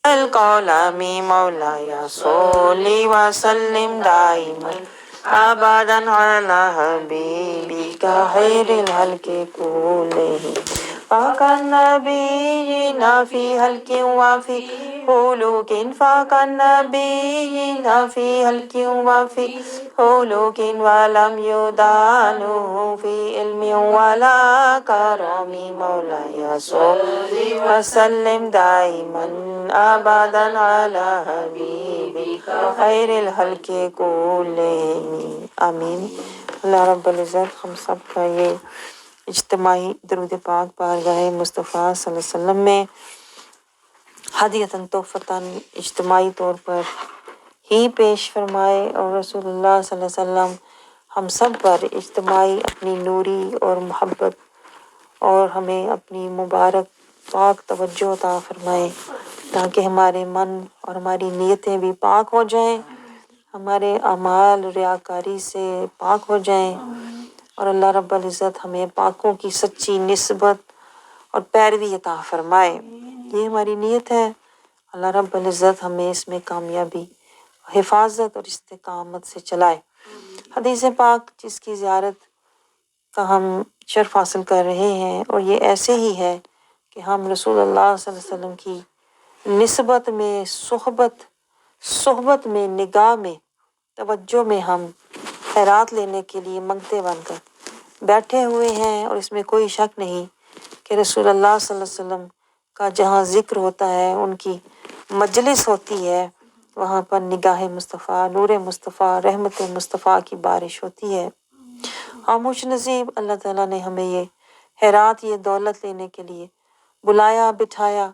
القلم مولاي صل وسلم دائما أبدا على حبيبك خير الخلق كلهم فاق النبيين في خلق وفي خلق فاق النبيين في خلق وفي خلق ولم يدانه في علم ولا كرم مولاي صل وسلم دائما ابدا على حبیبک خیر الخلق کلہم آمین۔ اللہ رب العزت ہم سب کا یہ اجتماعی درود پاک بارگاہ مصطفیٰ صلی اللہ علیہ وسلم میں ہدیۃً تحفۃً اجتماعی طور پر ہی پیش فرمائے، اور رسول اللہ صلی اللہ علیہ وسلم ہم سب پر اجتماعی اپنی نوری اور محبت اور ہمیں اپنی مبارک پاک توجہ عطا فرمائے، تاکہ ہمارے من اور ہماری نیتیں بھی پاک ہو جائیں، ہمارے اعمال ریاکاری سے پاک ہو جائیں، اور اللہ رب العزت ہمیں پاکوں کی سچی نسبت اور پیروی عطا فرمائے۔ یہ ہماری نیت ہے، اللہ رب العزت ہمیں اس میں کامیابی، حفاظت اور استقامت سے چلائے۔ حدیث پاک جس کی زیارت کا ہم شرف حاصل کر رہے ہیں، اور یہ ایسے ہی ہے کہ ہم رسول اللہ صلی اللہ علیہ وسلم کی نسبت میں، صحبت میں، نگاہ میں، توجہ میں ہم خیرات لینے کے لیے منگتے بن کر بیٹھے ہوئے ہیں، اور اس میں کوئی شک نہیں کہ رسول اللہ صلی اللہ علیہ وسلم کا جہاں ذکر ہوتا ہے، ان کی مجلس ہوتی ہے، وہاں پر نگاہ مصطفیٰ، نور مصطفیٰ، رحمت مصطفیٰ کی بارش ہوتی ہے۔ خاموش نصیب اللہ تعالیٰ نے ہمیں یہ خیرات، یہ دولت لینے کے لیے بلایا، بٹھایا۔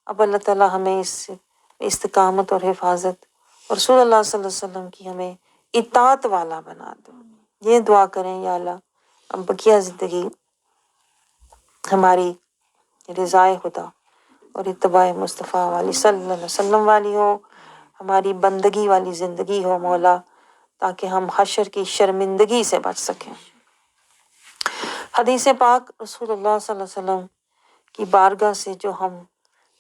اب اللہ تعالیٰ ہمیں اس استقامت اور حفاظت اور رسول اللہ صلی اللہ علیہ وسلم کی ہمیں اطاعت والا بنا دو۔ یہ دعا کریں، یا اللہ اب بقیہ زندگی ہماری رضائے خدا اور اتباع مصطفیٰ والی صلی اللہ علیہ وسلم والی ہو، ہماری بندگی والی زندگی ہو مولا، تاکہ ہم حشر کی شرمندگی سے بچ سکیں۔ حدیث پاک رسول اللہ صلی اللہ علیہ وسلم کی بارگاہ سے جو ہم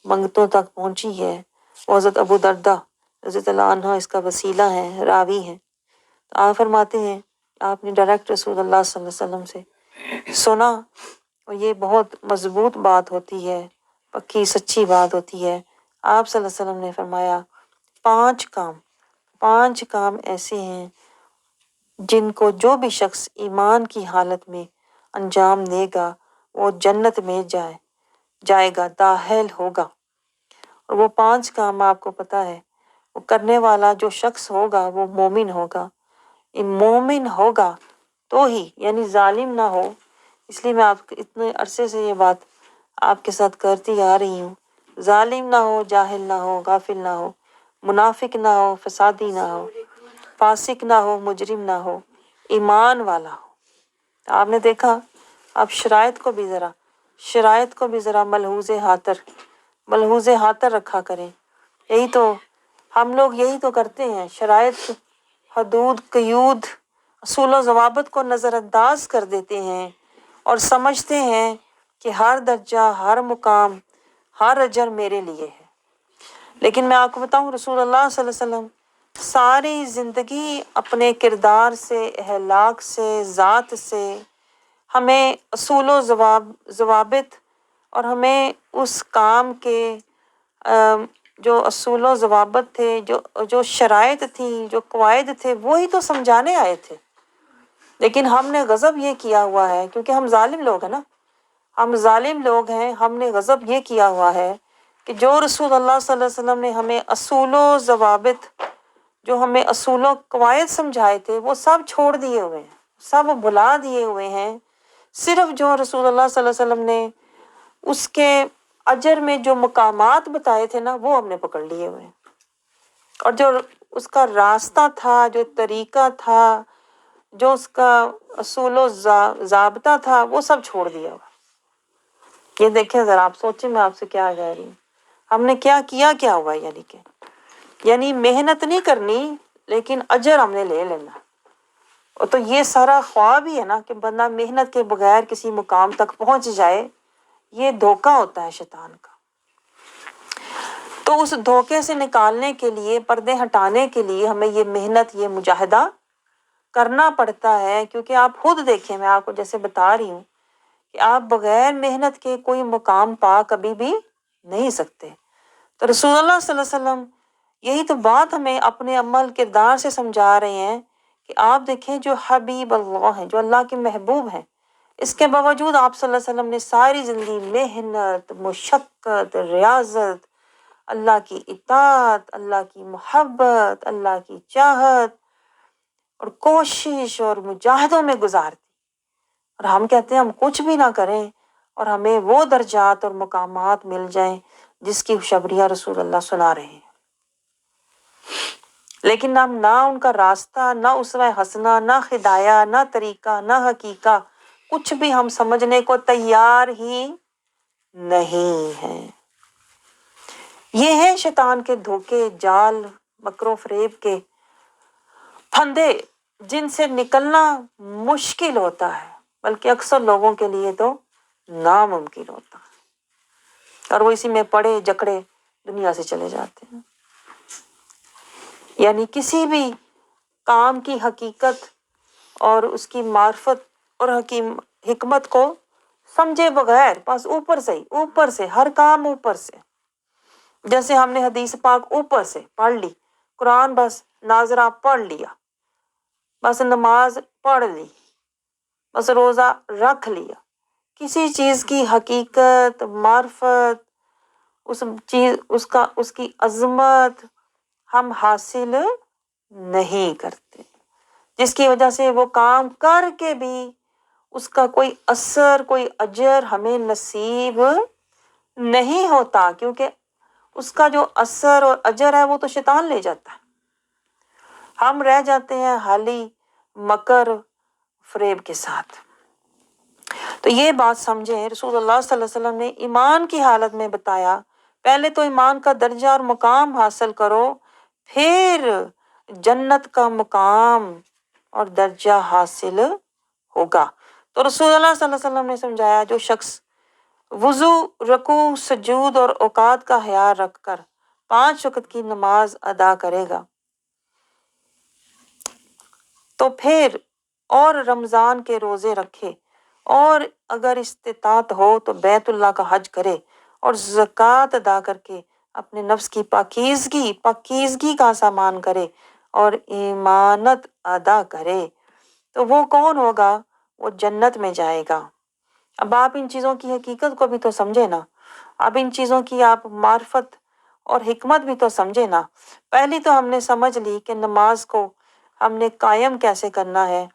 منگتوں تک پہنچی ہے، وہ حضرت ابو دردہ رضی اللہ عنہ اس کا وسیلہ ہے، راوی ہیں۔ تو آپ فرماتے ہیں آپ نے ڈائریکٹ رسول اللہ صلی اللہ علیہ وسلم سے سنا، اور یہ بہت مضبوط بات ہوتی ہے، پکی سچی بات ہوتی ہے۔ آپ صلی اللہ علیہ وسلم نے فرمایا پانچ کام ایسے ہیں جن کو جو بھی شخص ایمان کی حالت میں انجام دے گا وہ جنت میں جائے گا، داخل ہوگا۔ اور وہ 5 کام آپ کو پتہ ہے، وہ کرنے والا جو شخص ہوگا وہ مومن ہوگا۔ مومن ہوگا تو ہی، یعنی ظالم نہ ہو۔ اس لیے میں آپ اتنے عرصے سے یہ بات آپ کے ساتھ کرتی آ رہی ہوں، ظالم نہ ہو، جاہل نہ ہو، غافل نہ ہو، منافق نہ ہو، فسادی نہ ہو، فاسق نہ ہو، مجرم نہ ہو، ایمان والا ہو۔ آپ نے دیکھا، آپ شرائط کو بھی ذرا ملحوظ خاطر رکھا کریں۔ یہی تو ہم لوگ یہی تو کرتے ہیں، شرائط، حدود، قیود، اصول و ضوابط کو نظر انداز کر دیتے ہیں، اور سمجھتے ہیں کہ ہر درجہ، ہر مقام، ہر اجر میرے لیے ہے۔ لیکن میں آپ کو بتاؤں، رسول اللہ صلی اللہ علیہ وسلم ساری زندگی اپنے کردار سے، اخلاق سے، ذات سے ہمیں اصول و ضوابط اور ہمیں اس کام کے جو اصول و ضوابط تھے، جو شرائط تھیں، جو قواعد تھے، وہی تو سمجھانے آئے تھے۔ لیکن ہم نے غضب یہ کیا ہوا ہے، کیونکہ ہم ظالم لوگ ہیں نا، ہم نے غضب یہ کیا ہوا ہے کہ جو رسول اللہ صلی اللہ علیہ وسلم نے ہمیں اصول و ضوابط، جو ہمیں اصول و قواعد سمجھائے تھے، وہ سب چھوڑ دیے ہوئے ہیں، سب بھلا دیے ہوئے ہیں۔ صرف جو رسول اللہ صلی اللہ علیہ وسلم نے اس کے اجر میں جو مقامات بتائے تھے نا، وہ ہم نے پکڑ لیے ہوئے ہیں، اور جو اس کا راستہ تھا، جو طریقہ تھا، جو اس کا اصول و ضابطہ تھا، وہ سب چھوڑ دیا ہوا۔ یہ دیکھیں ذرا، آپ سوچیں میں آپ سے کیا کہہ رہی ہوں، ہم نے کیا ہوا ہے، یعنی محنت نہیں کرنی، لیکن اجر ہم نے لے لینا۔ اور تو یہ سارا خواب ہی ہے نا کہ بندہ محنت کے بغیر کسی مقام تک پہنچ جائے، یہ دھوکہ ہوتا ہے شیطان کا۔ تو اس دھوکے سے نکالنے کے لیے، پردے ہٹانے کے لیے ہمیں یہ محنت، یہ مجاہدہ کرنا پڑتا ہے، کیونکہ آپ خود دیکھیں، میں آپ کو جیسے بتا رہی ہوں کہ آپ بغیر محنت کے کوئی مقام پا کبھی بھی نہیں سکتے۔ تو رسول اللہ صلی اللہ علیہ وسلم یہی تو بات ہمیں اپنے عمل کردار سے سمجھا رہے ہیں کہ آپ دیکھیں جو حبیب اللہ ہیں، جو اللہ کے محبوب ہیں، اس کے باوجود آپ صلی اللہ علیہ وسلم نے ساری زندگی محنت، مشقت، ریاضت، اللہ کی اطاعت، اللہ کی محبت، اللہ کی چاہت اور کوشش اور مجاہدوں میں گزار دی۔ اور ہم کہتے ہیں ہم کچھ بھی نہ کریں اور ہمیں وہ درجات اور مقامات مل جائیں جس کی خوشخبریاں رسول اللہ سنا رہے ہیں، لیکن ہم نہ ان کا راستہ، نہ اسوہ حسنہ، نہ ہدایہ، نہ طریقہ، نہ حقیقہ، کچھ بھی ہم سمجھنے کو تیار ہی نہیں ہیں۔ یہ ہے شیطان کے دھوکے، جال، مکر و فریب کے پھندے جن سے نکلنا مشکل ہوتا ہے، بلکہ اکثر لوگوں کے لیے تو ناممکن ہوتا ہے، اور وہ اسی میں پڑے جکڑے دنیا سے چلے جاتے ہیں۔ یعنی کسی بھی کام کی حقیقت اور اس کی معرفت اور حکمت کو سمجھے بغیر بس اوپر سے ہر کام اوپر سے، جیسے ہم نے حدیث پاک اوپر سے پڑھ لی، قرآن بس ناظرہ پڑھ لیا، بس نماز پڑھ لی، بس روزہ رکھ لیا، کسی چیز کی حقیقت، معرفت، اس کی عظمت ہم حاصل نہیں کرتے، جس کی وجہ سے وہ کام کر کے بھی اس کا کوئی اثر، کوئی اجر ہمیں نصیب نہیں ہوتا، کیونکہ اس کا جو اثر اور اجر ہے وہ تو شیطان لے جاتا ہے، ہم رہ جاتے ہیں حالی مکر فریب کے ساتھ۔ تو یہ بات سمجھیں، رسول اللہ صلی اللہ علیہ وسلم نے ایمان کی حالت میں بتایا، پہلے تو ایمان کا درجہ اور مقام حاصل کرو، پھر جنت کا مقام اور درجہ حاصل ہوگا۔ تو رسول اللہ صلی اللہ علیہ وسلم نے سمجھایا، جو شخص وضو، رکوع، سجود اور اوقات کا خیال رکھ کر 5 وقت کی نماز ادا کرے گا تو پھر اور رمضان کے روزے رکھے، اور اگر استطاعت ہو تو بیت اللہ کا حج کرے، اور زکوٰۃ ادا کر کے اپنے نفس کی پاکیزگی کا سامان کرے اور ایمانت ادا کرے، تو وہ کون ہوگا؟ وہ جنت میں جائے گا۔ اب آپ ان چیزوں کی حقیقت کو بھی تو سمجھے نا، اب ان چیزوں کی آپ معرفت اور حکمت بھی تو سمجھے نا۔ پہلی تو ہم نے سمجھ لی کہ نماز کو ہم نے قائم کیسے کرنا ہے،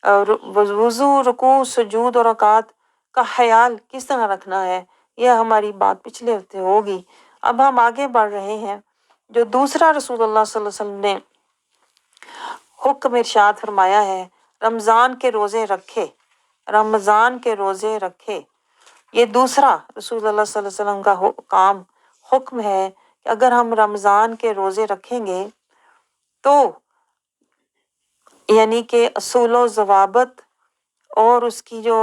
اور وضو، رکوع، سجود اور اوقات کا خیال کس طرح رکھنا ہے، یہ ہماری بات پچھلے ہفتے ہوگی۔ اب ہم آگے بڑھ رہے ہیں، جو دوسرا رسول اللہ صلی اللہ علیہ وسلم نے حکم ارشاد فرمایا ہے، رمضان کے روزے رکھے، رمضان کے روزے رکھے۔ یہ دوسرا رسول اللہ صلی اللہ علیہ وسلم کا حکم ہے کہ اگر ہم رمضان کے روزے رکھیں گے تو یعنی کہ اصول و ضوابط اور اس کی جو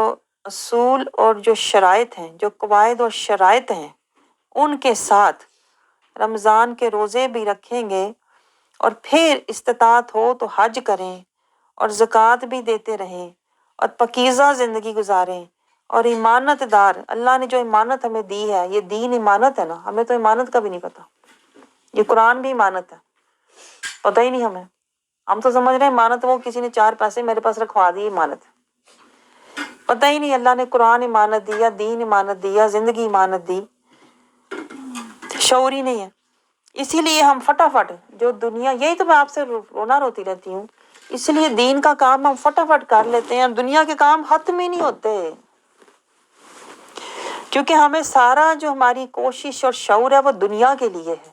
اصول اور جو شرائط ہیں، جو قواعد اور شرائط ہیں، ان کے ساتھ رمضان کے روزے بھی رکھیں گے، اور پھر استطاعت ہو تو حج کریں اور زکوٰۃ بھی دیتے رہیں اور پاکیزہ زندگی گزاریں اور ایمانت دار، اللہ نے جو ایمانت ہمیں دی ہے، یہ دین ایمانت ہے نا، ہمیں تو ایمانت کا بھی نہیں پتا، یہ قرآن بھی ایمانت ہے، پتہ ہی نہیں ہمیں، ہم تو سمجھ رہے ہیں ایمانت وہ کسی نے 4 پیسے میرے پاس رکھوا دی ایمانت، پتہ ہی نہیں اللہ نے قرآن ایمانت دیا، دین ایمانت دیا، زندگی ایمانت دی، شعور ہی نہیں ہے۔ اسی لیے ہم فٹافٹ جو دنیا، یہی تو میں آپ سے رونا روتی رہتی ہوں، اس لیے دین کا کام ہم فٹافٹ کر لیتے ہیں، دنیا کے کام ختم ہی نہیں ہوتے، کیونکہ ہمیں سارا جو ہماری کوشش اور شعور ہے وہ دنیا کے لیے ہے،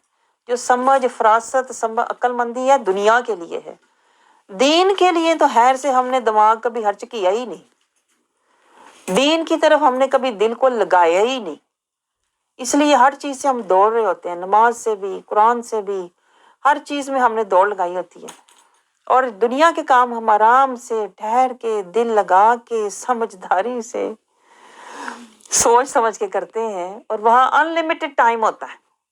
جو سمجھ، فراست، عقل مندی ہے دنیا کے لیے ہے، دین کے لیے تو خیر سے ہم نے دماغ کبھی خرچ کیا ہی نہیں، دین کی طرف ہم نے کبھی دل کو لگایا ہی نہیں، اس لیے ہر چیز سے ہم دوڑ رہے ہوتے ہیں، نماز سے بھی، قرآن سے بھی، ہر چیز میں ہم نے دوڑ لگائی ہوتی ہے، اور دنیا کے کام ہم آرام سے ٹھہر کے دل لگا کے سمجھداری سے سوچ سمجھ کے کرتے ہیں، اور وہاں ان لمیٹڈ ٹائم ہوتا ہے،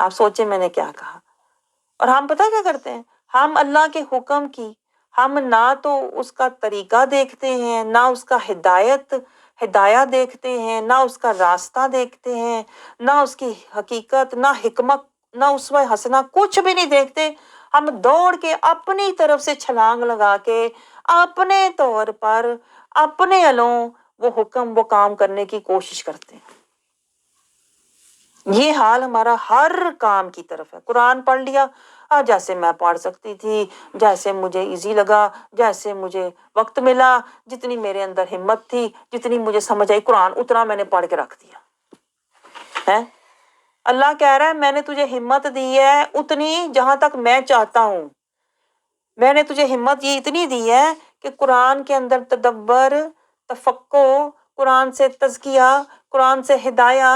آپ سوچیں میں نے کیا کہا. اور ہم پتہ کیا کرتے ہیں، ہم اللہ کے حکم کی ہم نہ تو اس کا طریقہ دیکھتے ہیں، نہ اس کا ہدایہ دیکھتے ہیں، نہ اس کا راستہ دیکھتے ہیں، نہ اس کی حقیقت، نہ حکمت، نہ اسوہ حسنہ، کچھ بھی نہیں دیکھتے. ہم دوڑ کے اپنی طرف سے چھلانگ لگا کے اپنے طور پر اپنے علوں وہ حکم وہ کام کرنے کی کوشش کرتے ہیں. یہ حال ہمارا ہر کام کی طرف ہے. قرآن پڑھ لیا جیسے میں پڑھ سکتی تھی، جیسے مجھے ایزی لگا، جیسے مجھے وقت ملا، جتنی میرے اندر ہمت تھی، جتنی مجھے سمجھ آئی، قرآن اتنا میں نے پڑھ کے رکھ دیا ہے. اللہ کہہ رہا ہے میں نے تجھے ہمت دی ہے اتنی جہاں تک میں چاہتا ہوں. میں نے تجھے ہمت یہ اتنی دی ہے کہ قرآن کے اندر تدبر، تفقع، قرآن سے تزکیہ، قرآن سے ہدایہ،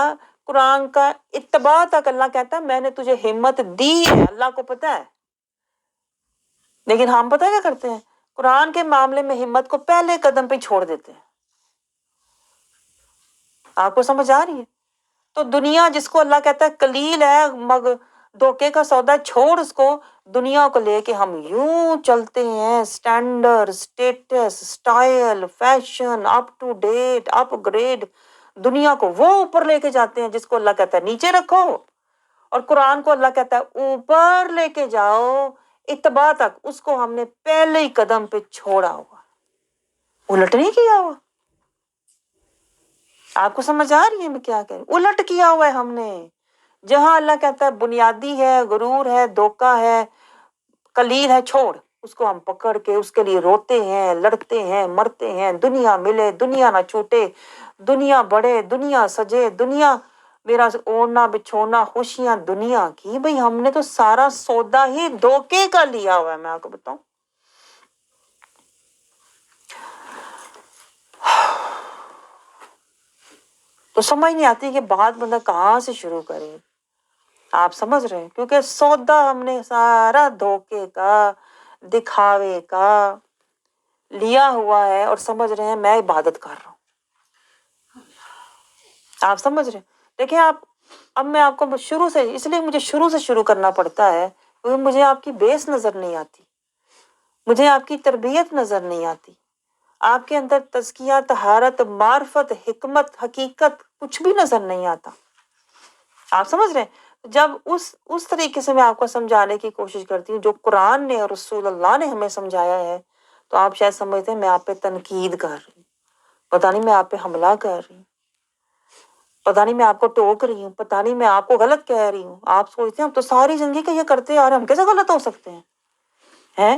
قرآن کا اتباع تک اللہ کہتا ہے میں نے تجھے ہمت دی ہے. اللہ کو پتہ ہے. لیکن ہم پتہ کیا کرتے ہیں، قرآن کے معاملے میں ہمت کو پہلے قدم پہ چھوڑ دیتے ہیں. آپ کو سمجھ آ رہی ہے؟ تو دنیا جس کو اللہ کہتا ہے قلیل ہے، دھوکے کا سودا، چھوڑ اس کو. دنیا کو لے کے ہم یوں چلتے ہیں، standard, status, style, fashion, up to date, upgrade. دنیا کو وہ اوپر لے کے جاتے ہیں جس کو اللہ کہتا ہے نیچے رکھو، اور قرآن کو اللہ کہتا ہے اوپر لے کے جاؤ اتباع تک. اس کو ہم نے پہلے ہی قدم پہ چھوڑا ہوا، الٹ نہیں کیا ہوا. آپ کو سمجھ آ رہی ہے میں کیا کہہ رہی ہوں؟ الٹ کیا ہوا ہے ہم نے. جہاں اللہ کہتا ہے بنیادی ہے، غرور ہے، دھوکہ ہے، قلیل ہے، چھوڑ اس کو. ہم پکڑ کے اس کے لیے روتے ہیں، لڑتے ہیں، مرتے ہیں. دنیا ملے دنیا نہ چھوٹے، دنیا بڑھے دنیا سجے، دنیا میرا اوڑھنا بچھونا، خوشیاں دنیا کی. بھئی ہم نے تو سارا سودا ہی دھوکے کا لیا ہوا ہے. میں آپ کو بتاؤں، تو سمجھ نہیں آتی کہ بات بندہ کہاں سے شروع کرے. آپ سمجھ رہے ہیں؟ کیونکہ سودا ہم نے سارا دھوکے کا، دکھاوے کا لیا ہوا ہے، اور سمجھ رہے ہیں میں عبادت کر رہا ہوں. آپ سمجھ رہے ہیں؟ دیکھیں اب میں آپ کو شروع سے، اس لیے مجھے شروع سے شروع کرنا پڑتا ہے کیونکہ مجھے آپ کی بیس نظر نہیں آتی، مجھے آپ کی تربیت نظر نہیں آتی، آپ کے اندر تزکیہ، طہارت، معرفت، حکمت، حقیقت کچھ بھی نظر نہیں آتا. آپ سمجھ رہے ہیں؟ جب اس طریقے سے میں آپ کو سمجھانے کی کوشش کرتی ہوں جو قرآن نے اور رسول اللہ نے ہمیں سمجھایا ہے، تو آپ شاید سمجھتے ہیں میں آپ پہ تنقید کر رہی ہوں، پتہ نہیں میں آپ پہ حملہ کر رہی ہوں، پتہ نہیں میں آپ کو ٹوک رہی ہوں، پتہ نہیں میں آپ کو غلط کہہ رہی ہوں. آپ سوچتے ہیں ہم تو ساری زندگی کا یہ کرتے آ رہے ہیں، ہم کیسے غلط ہو سکتے ہیں؟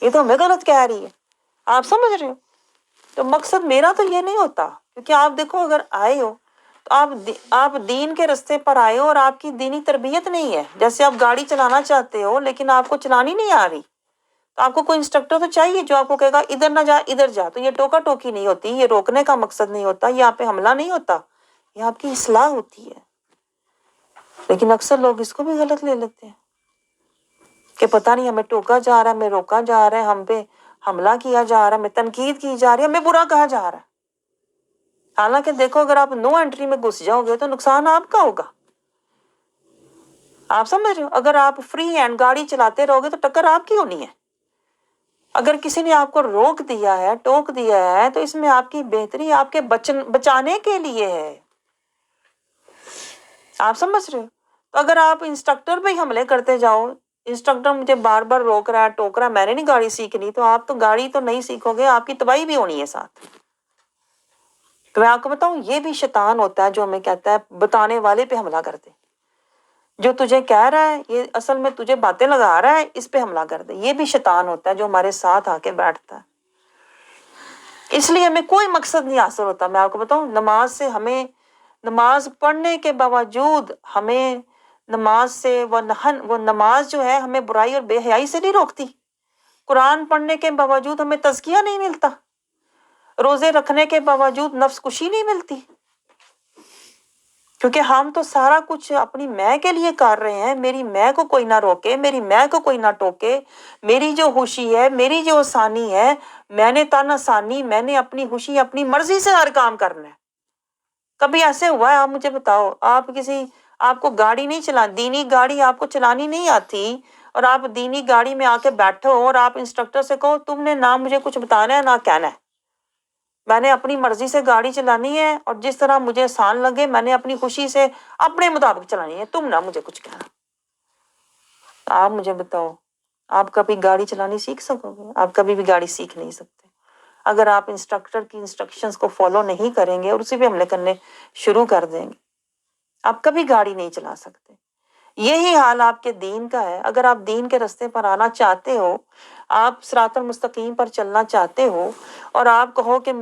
یہ تو ہمیں غلط کہہ رہی ہے. آپ سمجھ رہے ہو؟ تو مقصد میرا تو یہ نہیں ہوتا، کیونکہ آپ دیکھو اگر آئے ہو تو آپ دین کے رستے پر آئے ہو اور آپ کی دینی تربیت نہیں ہے. جیسے آپ گاڑی چلانا چاہتے ہو لیکن آپ کو چلانی نہیں آ رہی، تو آپ کو کوئی انسٹرکٹر تو چاہیے جو آپ کو کہے گا ادھر نہ جا ادھر جا. تو یہ ٹوکا ٹوکی نہیں ہوتی، یہ روکنے کا مقصد نہیں ہوتا، یہ آپ پہ حملہ نہیں ہوتا، یہ آپ کی اصلاح ہوتی ہے. لیکن اکثر لوگ اس کو بھی غلط لے لیتے ہیں کہ پتہ نہیں ہمیں ٹوکا جا رہا ہے، ہمیں روکا جا رہا ہے، ہم پہ حملہ کیا جا رہا ہے، ہمیں تنقید کی جا رہی ہے، ہمیں برا کہا جا رہا ہے. حالانکہ دیکھو اگر آپ نو انٹری میں گھس جاؤ گے تو نقصان آپ کا ہوگا. آپ سمجھ رہے ہو؟ اگر آپ فری ہینڈ گاڑی چلاتے رہو گے تو ٹکر آپ کی ہونی ہے. اگر کسی نے آپ کو روک دیا ہے، ٹوک دیا ہے، تو اس میں آپ کی بہتری آپ کے بچانے کے لیے ہے. آپ سمجھ رہے ہو؟ تو اگر آپ انسٹرکٹر پہ ہی حملے کرتے جاؤ، انسٹرکٹر مجھے بار بار روک رہا ہے، ٹوک رہا ہے، میں نے نہیں گاڑی سیکھنی، تو آپ تو گاڑی تو نہیں سیکھو گے، آپ کی تباہی بھی ہونی ہے ساتھ. تو میں آپ کو بتاؤں یہ بھی شیطان ہوتا ہے جو ہمیں کہتا ہے بتانے والے پہ حملہ کر دے. جو تجھے کہہ رہا ہے یہ اصل میں تجھے باتیں لگا رہا ہے، اس پہ حملہ کر دے. یہ بھی شیطان ہوتا ہے جو ہمارے ساتھ آ کے بیٹھتا ہے. اس لیے ہمیں کوئی مقصد نہیں حاصل ہوتا. میں آپ کو بتاؤں نماز پڑھنے کے باوجود ہمیں نماز سے وہ نماز جو ہے ہمیں برائی اور بے حیائی سے نہیں روکتی. قرآن پڑھنے کے باوجود ہمیں تزکیہ نہیں ملتا. روزے رکھنے کے باوجود نفس کشی نہیں ملتی. کیونکہ ہم تو سارا کچھ اپنی میں کے لیے کر رہے ہیں. میری میں کو کوئی نہ روکے، میری میں کو کوئی نہ ٹوکے. میری جو خوشی ہے، میری جو آسانی ہے، میں نے تن آسانی، میں نے اپنی خوشی اپنی مرضی سے ہر کام کرنا ہے. کبھی ایسے ہوا ہے؟ آپ مجھے بتاؤ، آپ کسی آپ کو گاڑی نہیں دینی گاڑی آپ کو چلانی نہیں آتی اور آپ دینی گاڑی میں آ کے بیٹھو اور آپ انسٹرکٹر سے کہو تم نے نہ مجھے کچھ بتانا ہے نہ کہنا ہے، میں نے اپنی مرضی سے گاڑی چلانی ہے اور جس طرح مجھے آسان لگے میں نے اپنی خوشی سے اپنے مطابق چلانی ہے، تم نہ مجھے کچھ کہنا۔ آپ مجھے بتاؤ آپ کبھی گاڑی چلانی سیکھ سکو گے؟ آپ کبھی بھی گاڑی سیکھ نہیں سکتے اگر آپ انسٹرکٹر کی انسٹرکشنز کو فالو نہیں کریں گے اور اسی پہ حملے کرنے شروع کر دیں گے، آپ کبھی گاڑی نہیں چلا سکتے۔ یہی حال آپ کے دین کا ہے۔ اگر آپ دین کے راستے پر آنا چاہتے ہو، آپ صراط المستقیم پر چلنا چاہتے ہو اور آپ کہو کہ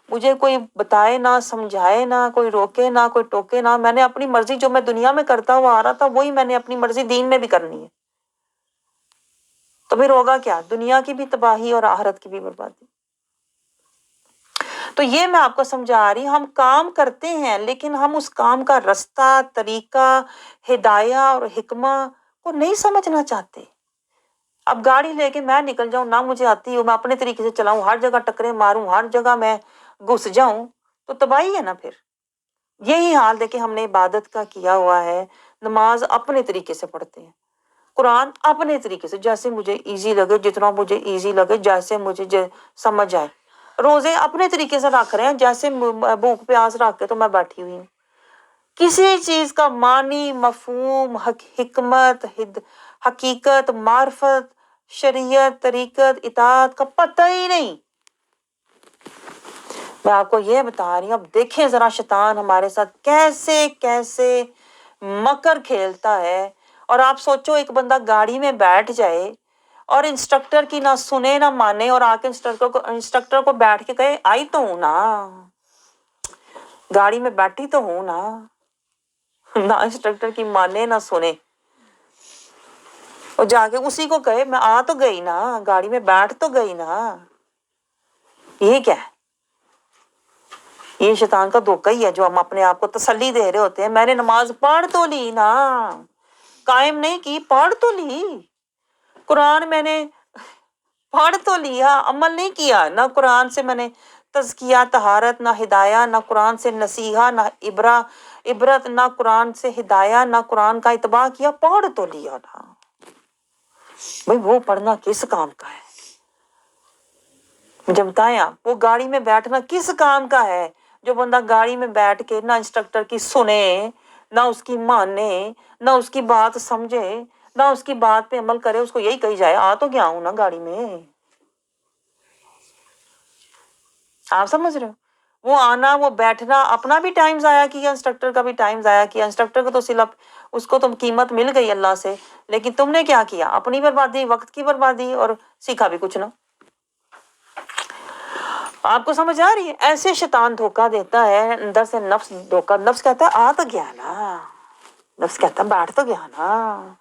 مجھے کوئی بتائے نہ سمجھائے نہ کوئی روکے نہ کوئی ٹوکے نہ، میں نے اپنی مرضی جو میں دنیا میں کرتا ہوا آ رہا تھا وہی میں نے اپنی مرضی دین میں بھی کرنی ہے، تو پھر ہوگا کیا؟ دنیا کی بھی تباہی اور آخرت کی بھی بربادی۔ تو یہ میں آپ کو سمجھا رہی، ہم کام کرتے ہیں لیکن ہم اس کام کا راستہ، طریقہ، ہدایہ اور حکمہ کو نہیں سمجھنا چاہتے۔ اب گاڑی لے کے میں نکل جاؤں، نہ مجھے آتی ہو، میں اپنے طریقے سے چلاؤں، ہر جگہ ٹکرے ماروں، ہر جگہ میں گھس جاؤں، تو تباہی ہے نا پھر۔ یہی حال دیکھیں ہم نے عبادت کا کیا ہوا ہے، نماز اپنے طریقے سے پڑھتے ہیں، قرآن اپنے طریقے سے، جیسے مجھے ایزی لگے، جتنا مجھے ایزی لگے، جیسے مجھے سمجھ آئے، روزے اپنے طریقے سے رکھ رہے ہیں، جیسے بھوک پیاس رکھ کے تو میں بیٹھی ہوئی ہوں، کسی چیز کا معنی، مفہوم، حکمت، حقیقت، معرفت، شریعت، طریقت، اطاعت کا پتہ ہی نہیں۔ میں آپ کو یہ بتا رہی ہوں، اب دیکھیں ذرا شیطان ہمارے ساتھ کیسے کیسے مکر کھیلتا ہے۔ اور آپ سوچو ایک بندہ گاڑی میں بیٹھ جائے اور انسٹرکٹر کی نہ سنے نہ مانے اور آ کے انسٹرکٹر کو بیٹھ کے کہے آئی تو ہوں نا، گاڑی میں بیٹھی تو ہوں نا، نہ انسٹرکٹر کی مانے نہ سنے، اور جا کے اسی کو کہے میں آ تو گئی نا، گاڑی میں بیٹھ تو گئی نا۔ یہ کیا ہے؟ یہ شیطان کا دھوکہ ہی ہے جو ہم اپنے آپ کو تسلی دے رہے ہوتے ہیں، میں نے نماز پڑھ تو لی نا، قائم نہیں کی، پڑھ تو لی، قرآن میں نے پڑھ تو لیا، عمل نہیں کیا، نہ قرآن سے میں نے تزکیہ، طہارت، نہ ہدایہ، نہ قرآن سے نصیحہ، نہ عبرت، نہ قرآن سے ہدایہ، نہ قرآن کا اتباع کیا، پڑھ تو لیا نا۔ بھائی وہ پڑھنا کس کام کا ہے؟ مجھے بتائیں آپ، وہ گاڑی میں بیٹھنا کس کام کا ہے جو بندہ گاڑی میں بیٹھ کے نہ انسٹرکٹر کی سنے، نہ اس کی مانے، نہ اس کی بات سمجھے، نہ اس کی بات پہ عمل کرے، اس کو یہی کہی جائے آ تو گیا ہوں نا گاڑی میں۔ آپ سمجھ رہے ہو؟ وہ آنا، وہ بیٹھنا، اپنا بھی ٹائم ضائع کیا، انسٹرکٹر کا بھی ٹائم ضائع کیا، انسٹرکٹر کو تو صرف اس کو تو قیمت مل گئی اللہ سے، لیکن تم نے کیا کیا؟ اپنی بربادی، وقت کی بربادی، اور سیکھا بھی کچھ نہ۔ آپ کو سمجھ آ رہی ہے؟ ایسے شیطان دھوکہ دیتا ہے، اندر سے نفس دھوکہ، نفس کہتا ہے آ تو گیا نا، نفس کہتا ہے بیٹھ تو گیا نا،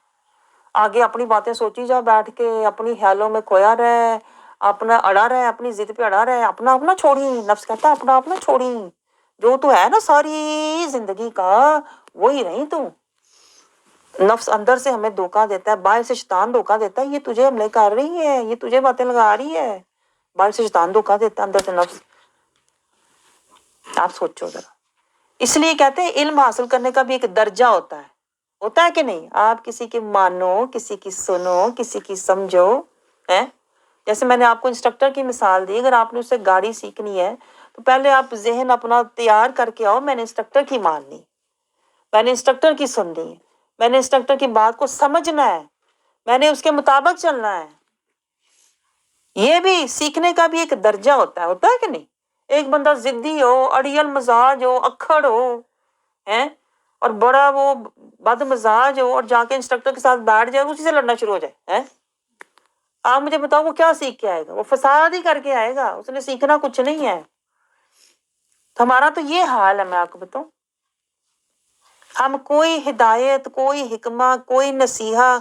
آگے اپنی باتیں سوچی جا بیٹھ کے، اپنی خیالوں میں کھویا رہے، اپنا اڑا رہے، اپنی ضد پہ اڑا رہے، اپنا اپنا چھوڑی، نفس کہتا ہے اپنا اپنا چھوڑی، جو تو ہے نا ساری زندگی کا وہی رہی تو۔ نفس اندر سے ہمیں دھوکہ دیتا ہے، باہر سے شیطان دھوکہ دیتا ہے، یہ تجھے حملے کر رہی ہے، یہ تجھے باتیں لگا رہی ہے، باہر سے شیطان دھوکہ دیتا ہے، اندر سے نفس۔ آپ سوچو ذرا، اس لیے کہتے ہیں علم حاصل کرنے کا بھی ایک درجہ ہوتا ہے کہ نہیں؟ آپ کسی کی مانو، کسی کی سنو، کسی کی سمجھو، ہے؟ جیسے میں نے آپ کو انسٹرکٹر کی مثال دی، اگر آپ نے اسے گاڑی سیکھنی ہے تو پہلے آپ ذہن اپنا تیار کر کے آؤ، میں نے انسٹرکٹر کی ماننی، میں نے انسٹرکٹر کی سننی ہے، میں نے انسٹرکٹر کی بات کو سمجھنا ہے، میں نے اس کے مطابق چلنا ہے۔ یہ بھی سیکھنے کا بھی ایک درجہ ہوتا ہے کہ نہیں؟ ایک بندہ ضدی ہو، اڑیل مزاج ہو، اکھڑ ہو، ہیں، اور بڑا وہ بد مزاج ہو، اور جا کے انسٹرکٹر کے ساتھ بیٹھ جائے، اسی سے لڑنا شروع ہو جائے، ہیں، آپ مجھے بتاؤ وہ کیا سیکھ کے آئے گا؟ وہ فساد ہی کر کے آئے گا، اس نے سیکھنا کچھ نہیں ہے۔ تو ہمارا تو یہ حال ہے، میں آپ کو بتاؤں، ہم کوئی ہدایت، کوئی حکمہ، کوئی نصیحہ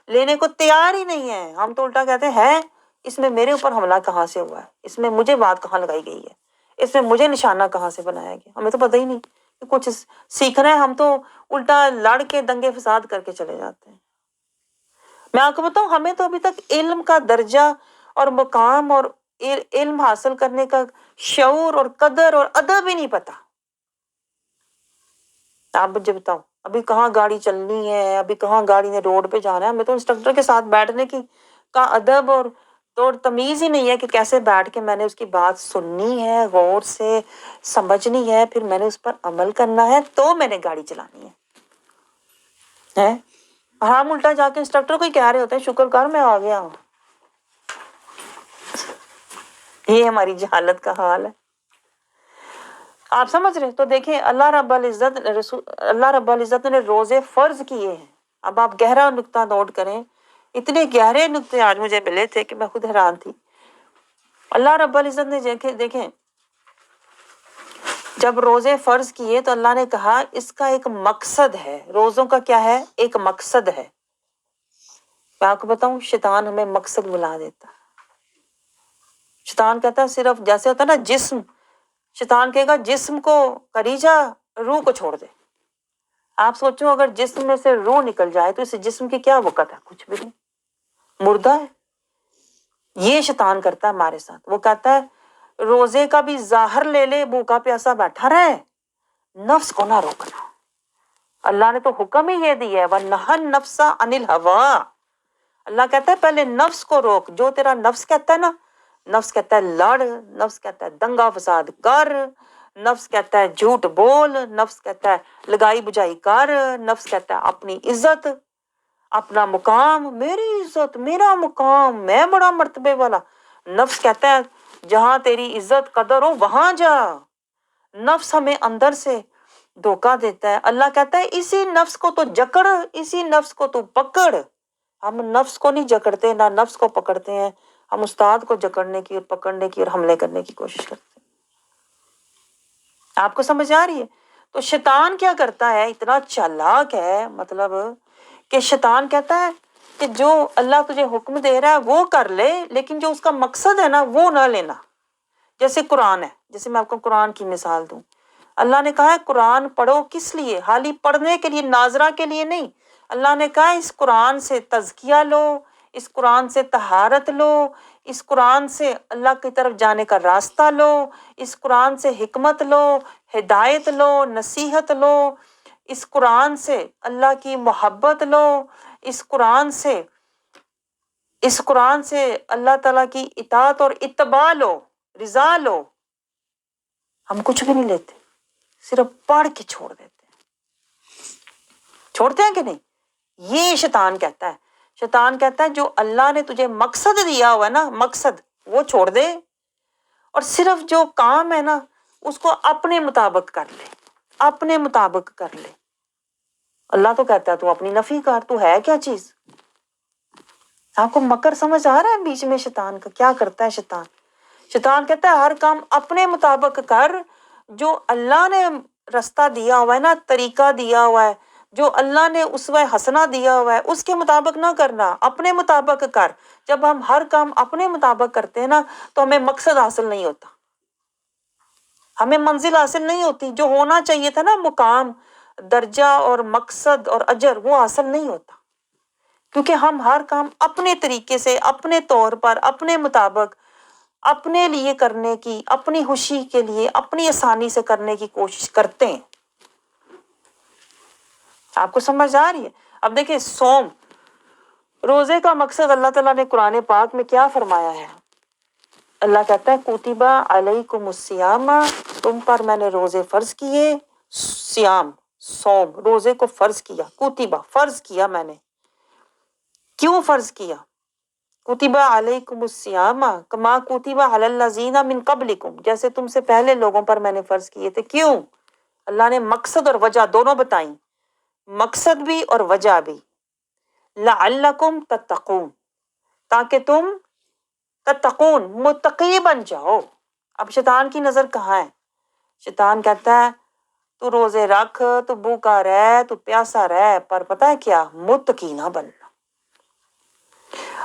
لینے کو تیار ہی نہیں ہے، ہم تو الٹا کہتے ہیں اس میں میرے اوپر حملہ کہاں سے ہوا ہے، اس میں مجھے بات کہاں لگائی گئی ہے، اس میں مجھے نشانہ کہاں سے بنایا گیا، ہمیں تو پتہ ہی نہیں کہ کچھ سیکھنا ہے، ہم تو الٹا لڑ کے دنگے فساد کر کے چلے جاتے ہیں۔ میں آپ کو بتاؤں، ہمیں تو ابھی تک علم کا درجہ اور مقام اور علم حاصل کرنے کا شعور اور قدر اور ادب ہی نہیں پتا۔ آپ مجھے بتاؤ، ابھی کہاں گاڑی چلنی ہے، ابھی کہاں گاڑی نے روڈ پہ جانا ہے. ہمیں تو انسٹرکٹر کے ساتھ بیٹھنے کا ادب اور تو تمیز ہی نہیں ہے کہ کیسے بیٹھ کے میں نے اس کی بات سننی ہے، غور سے سمجھنی ہے، پھر میں نے اس پر عمل کرنا ہے تو میں نے گاڑی چلانی ہے. ہم الٹا جا کے انسٹرکٹر کو ہی کہہ رہے ہوتے ہیں شکر کر میں آ گیا ہوں. یہ ہماری جہالت کا حال ہے. آپ سمجھ رہے؟ تو دیکھیں اللہ رب العزت نے روزے فرض کیے ہیں. اب آپ گہرا نقطہ نوٹ کریں. اتنے گہرے نقطے آج مجھے ملے تھے کہ میں خود حیران تھی. اللہ رب العزت نے دیکھیں جب روزے فرض کیے تو اللہ نے کہا اس کا ایک مقصد ہے. روزوں کا کیا ہے؟ ایک مقصد ہے. میں آپ کو بتاؤں شیطان ہمیں مقصد بلا دیتا. شیطان کہتا ہے صرف جیسے ہوتا ہے نا جسم، شیطان کہے گا جسم کو کری جا، روح کو چھوڑ دے. آپ سوچو اگر جسم میں سے روح نکل جائے تو اس جسم کی کیا وقت ہے؟ کچھ بھی نہیں، مردہ ہے. یہ شیطان کرتا ہے ہمارے ساتھ. وہ کہتا ہے روزے کا بھی ظاہر لے لے، بھوکا پیاسا بیٹھا رہے، نفس کو نہ روکنا. اللہ نے تو حکم ہی یہ دیا ہے وَنَهَى النَّفْسَ عَنِ الْهَوَىٰ. اللہ کہتا ہے پہلے نفس کو روک. جو تیرا نفس کہتا ہے نا، نفس کہتا ہے لڑ، نفس کہتا ہے دنگا فساد کر، نفس کہتا ہے جھوٹ بول، نفس کہتا ہے لگائی بجائی کر، نفس کہتا ہے اپنی عزت، اپنا مقام، میری عزت میرا مقام، میں بڑا مرتبے والا. نفس کہتا ہے جہاں تیری عزت قدر ہو وہاں جا. نفس ہمیں اندر سے دھوکہ دیتا ہے. اللہ کہتا ہے اسی نفس کو تو جکڑ، اسی نفس کو تو پکڑ. ہم نفس کو نہیں جکڑتے، نہ نفس کو پکڑتے ہیں. ہم استاد کو جکڑنے کی اور پکڑنے کی اور حملے کرنے کی کوشش کرتے ہیں. آپ کو سمجھ آ رہی ہے؟ تو شیطان کیا کرتا ہے؟ اتنا چالاک ہے، مطلب کہ شیطان کہتا ہے کہ جو اللہ تجھے حکم دے رہا ہے وہ کر لے، لیکن جو اس کا مقصد ہے نا وہ نہ لینا. جیسے قرآن ہے، جیسے میں آپ کو قرآن کی مثال دوں. اللہ نے کہا ہے قرآن پڑھو کس لیے؟ حالی پڑھنے کے لیے، ناظرہ کے لیے نہیں. اللہ نے کہا اس قرآن سے تزکیہ لو، اس قرآن سے طہارت لو، اس قرآن سے اللہ کی طرف جانے کا راستہ لو، اس قرآن سے حکمت لو، ہدایت لو، نصیحت لو، اس قرآن سے اللہ کی محبت لو، اس قرآن سے اللہ تعالیٰ کی اطاعت اور اتباع لو، رضا لو. ہم کچھ بھی نہیں لیتے، صرف پڑھ کے چھوڑ دیتے ہیں. چھوڑتے ہیں کہ نہیں؟ یہ شیطان کہتا ہے. شیطان کہتا ہے جو اللہ نے تجھے مقصد دیا ہوا ہے نا، مقصد وہ چھوڑ دے، اور صرف جو کام ہے نا اس کو اپنے مطابق کر لے، اپنے مطابق کر لے. اللہ تو کہتا ہے تو اپنی نفی کر، تو ہے کیا چیز؟ آپ کو مکر سمجھ آ رہا ہے بیچ میں شیطان کا کیا کرتا ہے؟ شیطان کہتا ہے ہر کام اپنے مطابق کر. جو اللہ نے رستہ دیا ہوا ہے نا، طریقہ دیا ہوا ہے، جو اللہ نے اسوہ حسنہ دیا ہوا ہے، اس کے مطابق نہ کرنا، اپنے مطابق کر. جب ہم ہر کام اپنے مطابق کرتے ہیں نا تو ہمیں مقصد حاصل نہیں ہوتا، ہمیں منزل حاصل نہیں ہوتی. جو ہونا چاہیے تھا نا مقام، درجہ اور مقصد اور اجر، وہ حاصل نہیں ہوتا، کیونکہ ہم ہر کام اپنے طریقے سے، اپنے طور پر، اپنے مطابق، اپنے لیے کرنے کی، اپنی خوشی کے لیے، اپنی آسانی سے کرنے کی کوشش کرتے ہیں. آپ کو سمجھ آ رہی ہے؟ اب دیکھیں صوم، روزے کا مقصد اللہ تعالیٰ نے قرآن پاک میں کیا فرمایا ہے؟ اللہ کہتا ہے کتبہ علیکم الصیام، تم پر میں نے روزے فرض کیے. سیام، صوم، روزے کو فرض کیا. کتبہ، فرض کیا میں نے. کیوں فرض کیا؟ کتبہ علیکم الصیام کما کتب علی الذین من قبلکم، جیسے تم سے پہلے لوگوں پر میں نے فرض کیے تھے. کیوں؟ اللہ نے مقصد اور وجہ دونوں بتائیں، مقصد بھی اور وجہ بھی. لعلکم تتقون، تاکہ تم تتقون، متقی بن جاؤ. اب شیطان کی نظر کہاں ہے؟ شیطان کہتا ہے تو روزے رکھ، تو بھوکا رہ، تو پیاسا رہ، پر پتہ ہے کیا؟ متقی نہ بننا.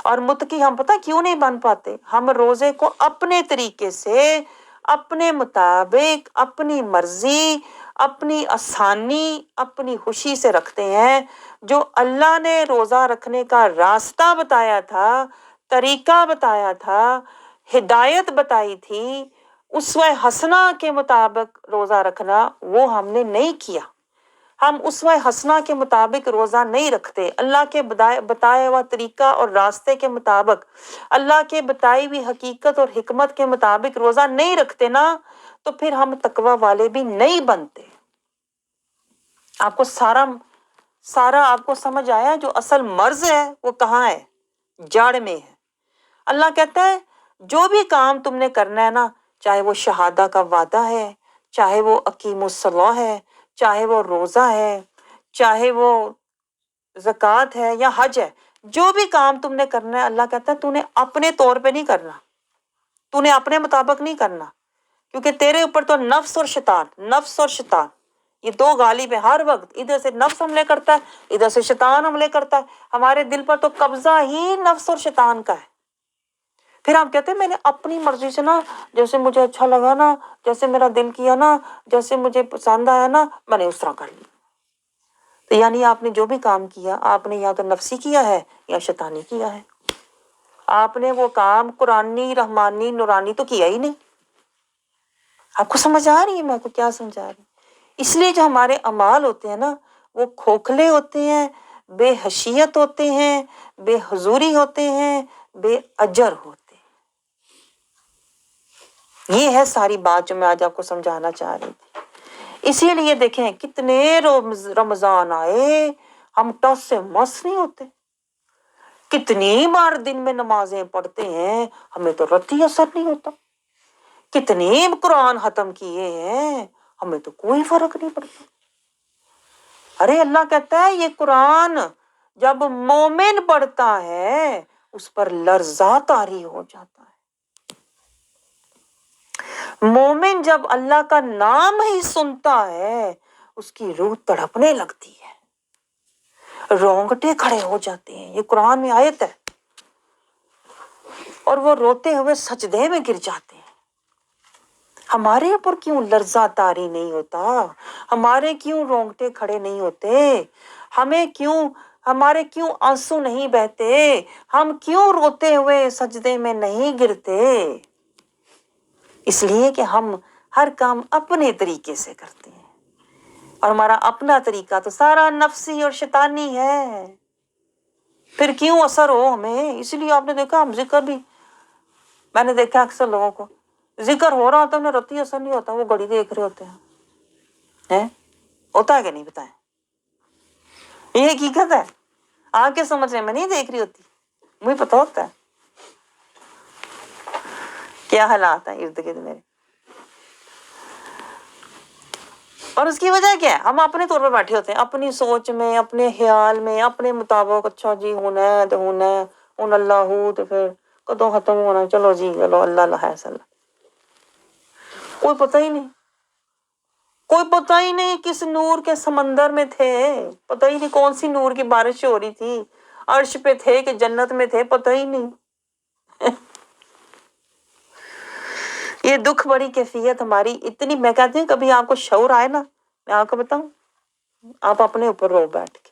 اور متقی ہم پتہ کیوں نہیں بن پاتے؟ ہم روزے کو اپنے طریقے سے، اپنے مطابق، اپنی مرضی، اپنی آسانی، اپنی خوشی سے رکھتے ہیں. جو اللہ نے روزہ رکھنے کا راستہ بتایا تھا، طریقہ بتایا تھا، ہدایت بتائی تھی، اسوہ حسنہ کے مطابق روزہ رکھنا، وہ ہم نے نہیں کیا. ہم اسوہ حسنہ کے مطابق روزہ نہیں رکھتے، اللہ کے بتائے ہوا طریقہ اور راستے کے مطابق، اللہ کے بتائی ہوئی حقیقت اور حکمت کے مطابق روزہ نہیں رکھتے نا، تو پھر ہم تقوی والے بھی نہیں بنتے۔ آپ کو سارا آپ کو سمجھ آیا؟ جو اصل مرض ہے وہ کہاں ہے؟ جڑ میں ہے۔ اللہ کہتا ہے جو بھی کام تم نے کرنا ہے نا، چاہے وہ شہادہ کا وعدہ ہے، چاہے وہ اقیم الصلاۃ ہے، چاہے وہ روزہ ہے، چاہے وہ زکوٰۃ ہے یا حج ہے، جو بھی کام تم نے کرنا ہے، اللہ کہتا ہے تو نے اپنے طور پہ نہیں کرنا، تو نے اپنے مطابق نہیں کرنا، کیونکہ تیرے اوپر تو نفس اور شیطان یہ دو غالب ہیں ہر وقت۔ ادھر سے نفس حملے کرتا ہے، ادھر سے شیطان حملے کرتا ہے۔ ہمارے دل پر تو قبضہ ہی نفس اور شیطان کا ہے۔ پھر آپ کہتے ہیں میں نے اپنی مرضی سے نا، جیسے مجھے اچھا لگا نا، جیسے میرا دل کیا نا، جیسے مجھے پسند آیا نا، میں نے اس طرح کر لیا۔ تو یعنی آپ نے جو بھی کام کیا، آپ نے یا تو نفسی کیا ہے یا شیطانی کیا ہے۔ آپ نے وہ کام قرآنی، رحمانی، نورانی تو کیا ہی نہیں۔ آپ کو سمجھ آ رہی ہے میں آپ کو کیا سمجھا رہی ہوں؟ اس لیے جو ہمارے اعمال ہوتے ہیں نا، وہ کھوکھلے ہوتے ہیں، بے حیثیت ہوتے ہیں، بے حضوری ہوتے ہیں، بے اجر ہوتے ہیں۔ یہ ہے ساری بات جو میں آج آپ کو سمجھانا چاہ رہی تھی۔ اسی لیے دیکھیں کتنے رمضان آئے، ہم ٹس سے مس نہیں ہوتے۔ کتنی بار دن میں نمازیں پڑھتے ہیں، ہمیں تو رتی اثر نہیں ہوتا۔ کتنے قرآن ختم کیے ہیں، ہمیں تو کوئی فرق نہیں پڑتا۔ ارے اللہ کہتا ہے یہ قرآن جب مومن پڑھتا ہے اس پر لرزہ طاری ہو جاتا ہے۔ مومن جب اللہ کا نام ہی سنتا ہے اس کی روح تڑپنے لگتی ہے، رونگٹے کھڑے ہو جاتے ہیں۔ یہ قرآن میں آیت ہے۔ اور وہ روتے ہوئے سجدے میں گر جاتے ہیں۔ ہمارے اوپر کیوں لرزہ طاری نہیں ہوتا؟ ہمارے کیوں رونگٹے کھڑے نہیں ہوتے؟ ہمارے کیوں آنسو نہیں بہتے؟ ہم کیوں روتے ہوئے سجدے میں نہیں گرتے؟ اس لیے کہ ہم ہر کام اپنے طریقے سے کرتے ہیں، اور ہمارا اپنا طریقہ تو سارا نفسی اور شیطانی ہے۔ پھر کیوں اثر ہو ہمیں؟ اس لیے آپ نے دیکھا ہم ذکر بھی، میں نے دیکھا اکثر لوگوں کو ذکر ہو رہا ہوتا ہے انہیں رتی اثر نہیں ہوتا، وہ گھڑی دیکھ رہے ہوتے ہیں۔ ہوتا ہے کہ نہیں بتائیں؟ یہ حقیقت ہے، آنکھ کے سمجھنے میں نہیں دیکھ رہی ہوتی، مجھے پتا ہوتا ہے کیا حالات ہیں ارد گرد میرے۔ اور اس کی وجہ کیا ہے؟ ہم اپنے طور پہ بیٹھے ہوتے ہیں، اپنی سوچ میں، اپنے خیال میں، اپنے مطابق۔ اچھا جی ہونا ہے تو ہونا ہے، ہن اللہ ہو تو پھر کدوں ختم ہونا، چلو جی چلو اللہ اللہ ہے صلی۔ کوئی پتہ ہی نہیں، کوئی پتہ ہی نہیں کس نور کے سمندر میں تھے، پتہ ہی نہیں کون سی نور کی بارش ہو رہی تھی، عرش پہ تھے کہ جنت میں تھے، پتہ ہی نہیں۔ یہ دکھ بڑی کیفیت ہماری اتنی، میں کہتی ہوں کبھی آپ کو شعور آئے نا، میں آپ کو بتاؤں، آپ اپنے اوپر رو بیٹھ کے۔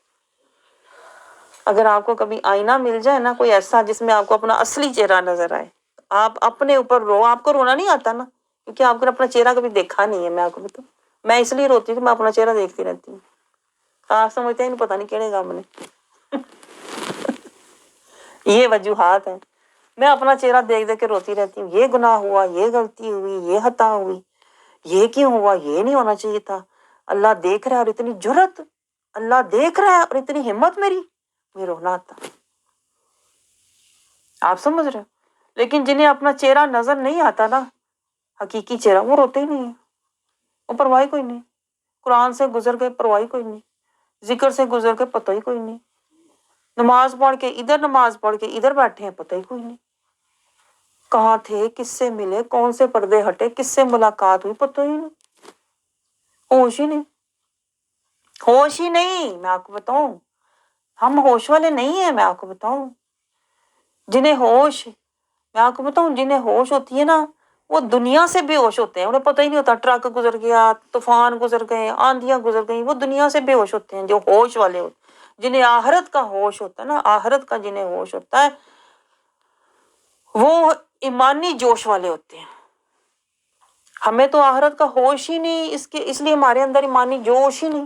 اگر آپ کو کبھی آئینہ مل جائے نا کوئی ایسا جس میں آپ کو اپنا اصلی چہرہ نظر آئے، آپ اپنے اوپر رو۔ آپ کو رونا نہیں آتا نا کیونکہ آپ نے اپنا چہرہ کبھی دیکھا نہیں ہے۔ میں آپ کو بتاؤں، میں اس لیے روتی ہوں کہ میں اپنا چہرہ دیکھتی رہتی ہوں۔ آپ سمجھتے ہیں پتہ نہیں کہڑے غم نے یہ وجوہات ہیں، میں اپنا چہرہ دیکھ دیکھ کے روتی رہتی ہوں۔ یہ گناہ ہوا، یہ غلطی ہوئی، یہ خطا ہوئی، یہ کیوں ہوا، یہ نہیں ہونا چاہیے تھا۔ اللہ دیکھ رہا ہے اور اتنی جرت، اللہ دیکھ رہا ہے اور اتنی ہمت میری، مجھے رونا آتا۔ آپ سمجھ رہے ہو؟ لیکن جنہیں اپنا چہرہ نظر نہیں آتا نا، حقیقی چہرہ، وہ روتے ہی نہیں ہیں، وہ پرواہ کوئی نہیں۔ قرآن سے گزر گئے، پرواہ کوئی نہیں۔ ذکر سے گزر کے پتہ ہی کوئی نہیں۔ نماز پڑھ کے ادھر، نماز پڑھ کے ادھر بیٹھے ہیں، پتہ ہی کوئی نہیں۔ کہاں تھے، کس سے ملے، کون سے پردے ہٹے، کس سے ملاقات ہوئی، پتہ ہی نہیں، ہوش ہی نہیں، ہوش ہی نہیں۔ میں آپ کو بتاؤں ہم ہوش والے نہیں ہیں۔ میں آپ کو بتاؤں جنہیں ہوش، میں آپ کو بتاؤں جنہیں ہوش ہوتی ہے نا، وہ دنیا سے بے ہوش ہوتے ہیں، انہیں پتہ ہی نہیں ہوتا ٹرک گزر گیا، طوفان گزر گئے، آندھیاں گزر گئیں، وہ دنیا سے بے ہوش ہوتے ہیں۔ جو ہوش والے ہوتے ہیں، جنہیں آخرت کا ہوش ہوتا ہے نا، آخرت کا جنہیں ہوش ہوتا ہے، وہ ایمانی جوش والے ہوتے ہیں۔ ہمیں تو آخرت کا ہوش ہی نہیں، اس لیے ہمارے اندر ایمانی جوش ہی نہیں۔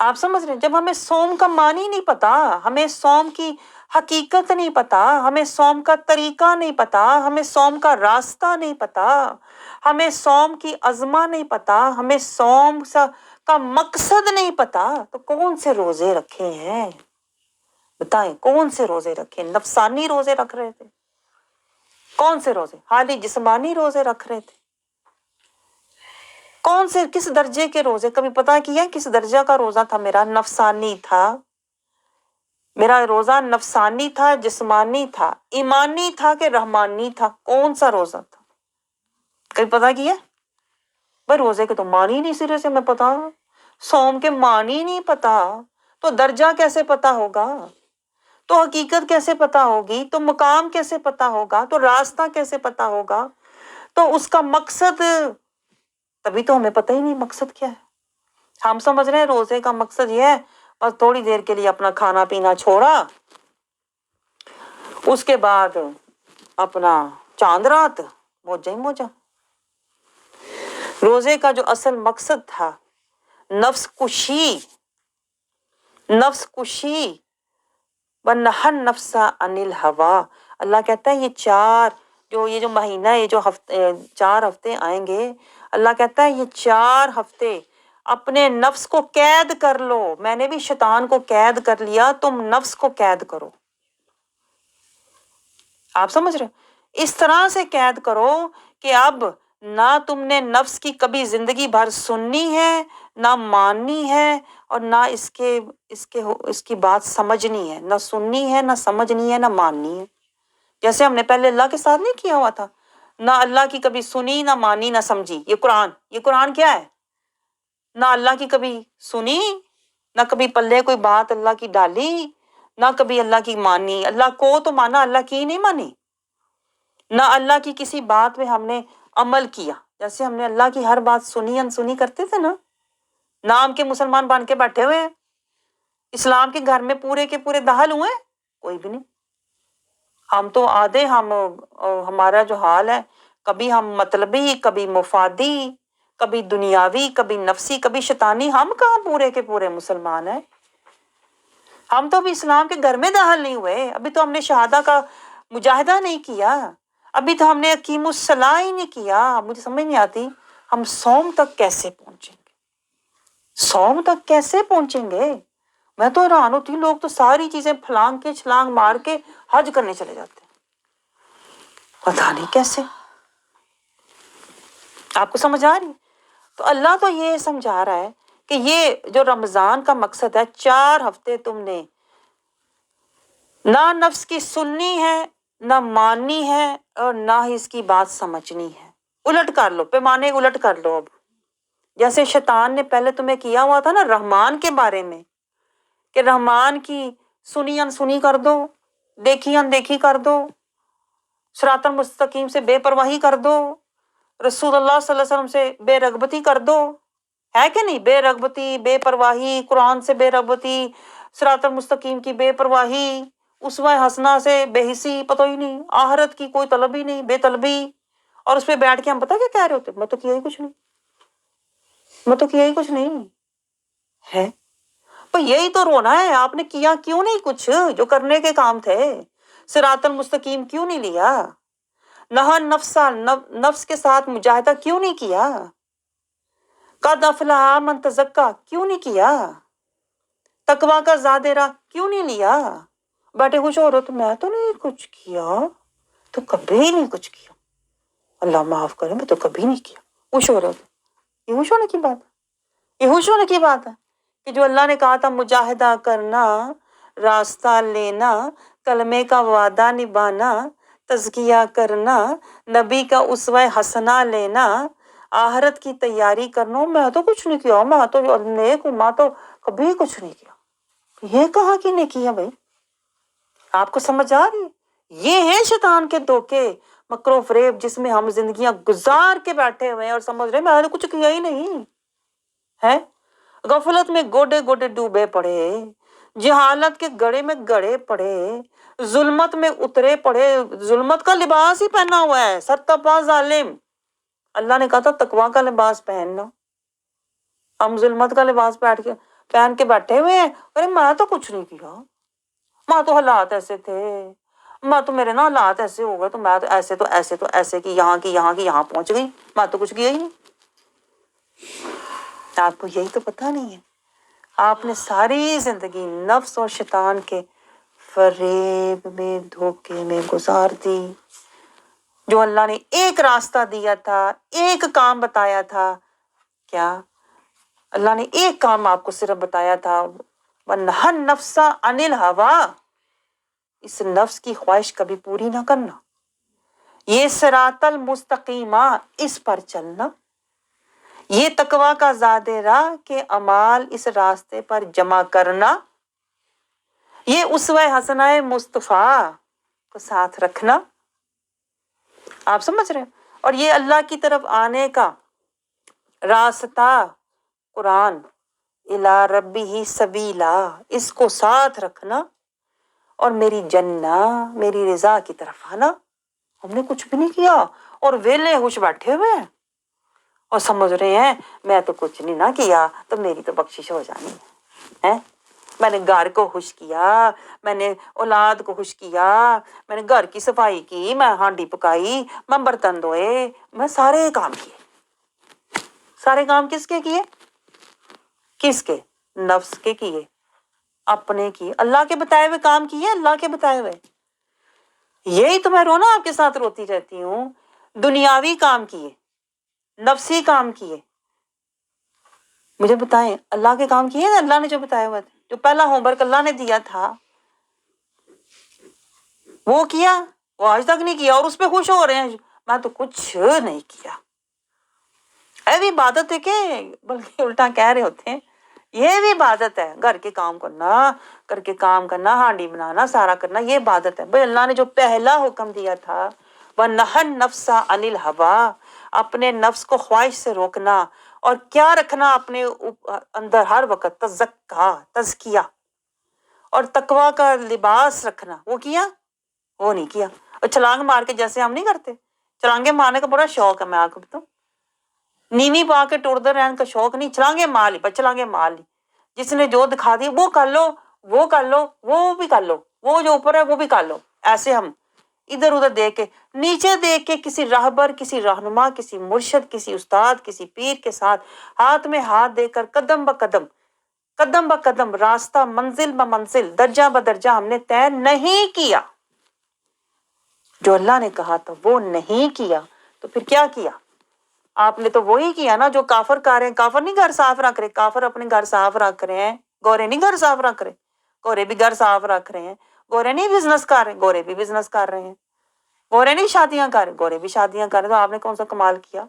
آپ سمجھ رہے ہیں؟ جب ہمیں صوم کا معنی نہیں پتا، ہمیں صوم کی حقیقت نہیں پتا، ہمیں صوم کا طریقہ نہیں پتا، ہمیں صوم کا راستہ نہیں پتا، ہمیں صوم کی عظمت نہیں پتا، ہمیں صوم کا مقصد نہیں پتا، تو کون سے روزے رکھے ہیں؟ بتائیں کون سے روزے رکھے؟ نفسانی روزے رکھ رہے تھے؟ کون سے روزے؟ خالی جسمانی روزے رکھ رہے تھے؟ کون سے کس درجے کے روزے؟ کبھی پتا کیا کس درجہ کا روزہ تھا میرا؟ نفسانی تھا میرا روزہ، نفسانی تھا، جسمانی تھا، ایمانی تھا کہ رحمانی تھا؟ کون سا روزہ تھا؟ کبھی پتا کیا؟ بھائی روزے کے تو معنی نہیں سرے سے میں پتا، صوم کے معنی نہیں پتا، تو درجہ کیسے پتا ہوگا؟ تو حقیقت کیسے پتا ہوگی؟ تو مقام کیسے پتا ہوگا؟ تو راستہ کیسے پتا ہوگا؟ تو اس کا مقصد، تبھی تو ہمیں پتہ ہی نہیں مقصد کیا ہے۔ ہم سمجھ رہے ہیں روزے کا مقصد یہ ہے بس تھوڑی دیر کے لیے اپنا کھانا پینا چھوڑا، اس کے بعد اپنا چاند رات موجہ ہی موجہ۔ روزے کا جو اصل مقصد تھا نفس کشی، نفس کشی، وَنَهَى النَّفْسَ عَنِ الْهَوَىٰ۔ اللہ کہتا ہے یہ جو مہینہ ہے، یہ جو 4 ہفتے آئیں گے، اللہ کہتا ہے یہ 4 ہفتے اپنے نفس کو قید کر لو۔ میں نے بھی شیطان کو قید کر لیا، تم نفس کو قید کرو۔ آپ سمجھ رہے ہیں؟ اس طرح سے قید کرو کہ اب نہ تم نے نفس کی کبھی زندگی بھر سننی ہے، نہ ماننی ہے، اور نہ اس کی بات سمجھنی ہے، نہ سننی ہے، نہ سمجھنی ہے، نہ ماننی ہے۔ جیسے ہم نے پہلے اللہ کے ساتھ نہیں کیا ہوا تھا، نہ اللہ کی کبھی سنی، نہ مانی، نہ سمجھی۔ یہ قرآن کیا ہے؟ نہ اللہ کی کبھی سنی، نہ کبھی پلے کوئی بات اللہ کی ڈالی، نہ کبھی اللہ کی مانی۔ اللہ کو تو مانا، اللہ کی نہیں مانی۔ نہ اللہ کی کسی بات میں ہم نے عمل کیا، جیسے ہم نے اللہ کی ہر بات سنی انسنی کرتے تھے نا، نام کے مسلمان بن کے بیٹھے ہوئے ہیں، اسلام کے گھر میں پورے کے پورے داخل ہوئے ہیں، کوئی بھی نہیں۔ ہم تو ہمارا جو حال ہے، کبھی ہم مطلبی، کبھی مفادی، کبھی دنیاوی، کبھی نفسی، کبھی شیطانی۔ ہم کہاں پورے کے پورے مسلمان ہیں؟ ہم تو ابھی اسلام کے گھر میں داخل نہیں ہوئے، ابھی تو ہم نے شہادہ کا مجاہدہ نہیں کیا، ابھی تو ہم نے اقیم الصلاۃ ہی نہیں کیا۔ مجھے سمجھ نہیں آتی ہم صوم تک کیسے پہنچیں گے؟ صوم تک کیسے پہنچیں گے؟ میں تو حیران ہوتی ہوں، لوگ تو ساری چیزیں پھلانگ کے چھلانگ مار کے حج کرنے چلے جاتے ہیں، پتہ نہیں کیسے۔ آپ کو سمجھ آ رہی؟ تو اللہ تو یہ سمجھا رہا ہے کہ یہ جو رمضان کا مقصد ہے، 4 ہفتے تم نے نہ نفس کی سننی ہے، نہ ماننی ہے، اور نہ ہی اس کی بات سمجھنی ہے۔ الٹ کر لو، پیمانے الٹ کر لو۔ اب جیسے شیطان نے پہلے تمہیں کیا ہوا تھا نا رحمان کے بارے میں، کہ رحمان کی سنی انسنی کر دو، دیکھی اندیکھی کر دو، صراط المستقیم سے بے پرواہی کر دو، رسول اللہ صلی اللہ علیہ وسلم سے بے رغبتی کر دو، ہے کہ نہیں؟ بے رغبتی، بے پرواہی، قرآن سے بے رغبتی، صراط المستقیم کی بے پرواہی، اسوہ حسنہ سے بے حسی، پتہ ہی نہیں، آخرت کی کوئی طلب ہی نہیں، بے طلبی۔ اور اس پہ بیٹھ کے ہم پتہ کیا کہہ رہے ہوتے؟ میں تو کیا ہی کچھ نہیں، میں تو کیا ہی کچھ نہیں ہے۔ تو یہی تو رونا ہے، آپ نے کیا کیوں نہیں کچھ جو کرنے کے کام تھے؟ صراط المستقیم کیوں نہیں لیا؟ نہا نفس کے ساتھ مجاہدہ کیوں نہیں کیا؟ قد افلح من تزکا کیوں نہیں کیا؟ تقویٰ کا زاد راہ کیوں نہیں لیا؟ بیٹھے خوش ہو رہے تو میں تو نہیں کچھ کیا، تو کبھی نہیں کچھ کیا، اللہ معاف کرے، میں تو کبھی نہیں کیا۔ خوش ہو رہے تھے، یہ خوش ہونے کی بات ہے، یہ خوش ہونے کی بات ہے کہ جو اللہ نے کہا تھا مجاہدہ کرنا، راستہ لینا، کلمے کا وعدہ نبھانا، تزکیہ کرنا، نبی کا اسوہ حسنہ لینا، آخرت کی تیاری کرنا، میں تو کچھ نہیں کیا، میں تو نیک ہوں، میں تو کبھی کچھ نہیں کیا۔ یہ کہاں کی نیکی ہے بھائی؟ آپ کو سمجھ آ رہی ہے؟ یہ ہے شیطان کے دھوکے، مکر و فریب، جس میں ہم زندگیاں گزار کے بیٹھے ہوئے ہیں اور سمجھ رہے میں نے کچھ کیا ہی نہیں ہے۔ غفلت میں گوڈے گوڈے ڈوبے پڑے، جہالت کے گڑے میں گڑے پڑے، ظلمت میں اترے پڑے، ظلمت کا لباس ہی پہنا ہوا ہے، سرتپا ظالم۔ اللہ نے کہا تھا تقویٰ کا لباس پہننا، ہم ظلمت کا لباس پہن کے بیٹھے ہوئے ہیں. ارے میں تو کچھ نہیں کیا, ماں تو حالات ایسے تھے, ماں تو میرے نا حالات ایسے ہو گئے, تو میں تو ایسے کی یہاں پہنچ گئی, میں تو کچھ کیا ہی نہیں. آپ کو یہی تو پتہ نہیں ہے, آپ نے ساری زندگی نفس اور شیطان کے فریب میں, دھوکے میں گزار دی. جو اللہ نے ایک راستہ دیا تھا, ایک کام بتایا تھا, کیا اللہ نے ایک کام آپ کو صرف بتایا تھا, وَنَهَا النَّفْسَ عَنِ الْهَوَىٰ, اس نفس کی خواہش کبھی پوری نہ کرنا. یہ صراط المستقیمہ, اس پر چلنا. یہ تقویٰ کا زادِ راہ کے اعمال اس راستے پر جمع کرنا. یہ اسوہ حسنہ مصطفیٰ کو ساتھ رکھنا. آپ سمجھ رہے ہیں؟ اور یہ اللہ کی طرف آنے کا راستہ قرآن, اِلیٰ رَبِّهِ سَبِیلًا, اس کو ساتھ رکھنا, اور میری جنت, میری رضا کی طرف آنا. ہم نے کچھ بھی نہیں کیا اور ویلے ہوش بیٹھے ہوئے ہیں اور سمجھ رہے ہیں میں تو کچھ نہیں نہ کیا تو میری تو بخشش ہو جانی ہے. میں نے گھر کو خوش کیا, میں نے اولاد کو خوش کیا, میں نے گھر کی صفائی کی, میں ہانڈی پکائی, میں برتن دھوئے, میں سارے کام کیے. سارے کام کس کے کیے؟ کس کے؟ نفس کے کیے, اپنے کیے. اللہ کے بتائے ہوئے کام کیے, اللہ کے بتائے ہوئے. یہی تو میں رونا آپ کے ساتھ روتی رہتی ہوں. دنیاوی کام کیے, نفسی کام کیے. مجھے بتائیں اللہ کے کام کیے, اللہ نے جو بتایا ہوا تھا, جو پہلا ہوم ورک اللہ نے دیا تھا وہ کیا؟ وہ آج تک نہیں کیا اور اس پہ خوش ہو رہے ہیں میں تو کچھ نہیں کیا. یہ بھی عبادت ہے کہ بلکہ الٹا کہہ رہے ہوتے ہیں یہ بھی عبادت ہے. گھر کے کام کرنا, کر کے کام کرنا, ہانڈی بنانا, سارا کرنا, یہ عبادت ہے. بھائی اللہ نے جو پہلا حکم دیا تھا وَنَهَا النَّفْسَ عَنِ الْهَوَىٰ, اپنے نفس کو خواہش سے روکنا, اور کیا رکھنا اپنے اندر ہر وقت, تزکیہ اور تقویٰ کا لباس رکھنا. وہ کیا؟ وہ نہیں کیا. اور چھلانگ مار کے جیسے ہم نہیں کرتے, چھلانگے مارنے کا بڑا شوق ہے, میں آپ کو بتاؤں, نیوی پا کے ٹوڑتے رہنے کا شوق نہیں, چھلانگے مار لی, بس چھلانگے مار لی. جس نے جو دکھا دی وہ کر لو, وہ کر لو, وہ بھی کر لو, وہ جو اوپر ہے وہ بھی کر لو. ایسے ہم ادھر ادھر دیکھ کے, نیچے دیکھ کے, کسی راہبر, کسی رہنما, کسی مرشد, کسی استاد, کسی پیر کے ساتھ ہاتھ میں ہاتھ دے کر قدم بہ قدم راستہ, منزل بہ منزل, درجہ بہ درجہ ہم نے طے نہیں کیا. جو اللہ نے کہا تھا وہ نہیں کیا, تو پھر کیا کیا آپ نے؟ تو وہی کیا نا جو کافر کر رہے ہیں. کافر نہیں گھر صاف رکھ رہے, کافر اپنے گھر صاف رکھ رہے ہیں, گورے نہیں گھر صاف رکھ رہے. گورے بھی گھر صاف رکھ رہے ہیں. گورے نہیں بزنس کر رہے, گورے بھی بزنس کر رہے ہیں. گورے نہیں شادیاں کر رہے, گورے بھی شادیاں کر رہے. تو آپ نے کون سا کمال کیا؟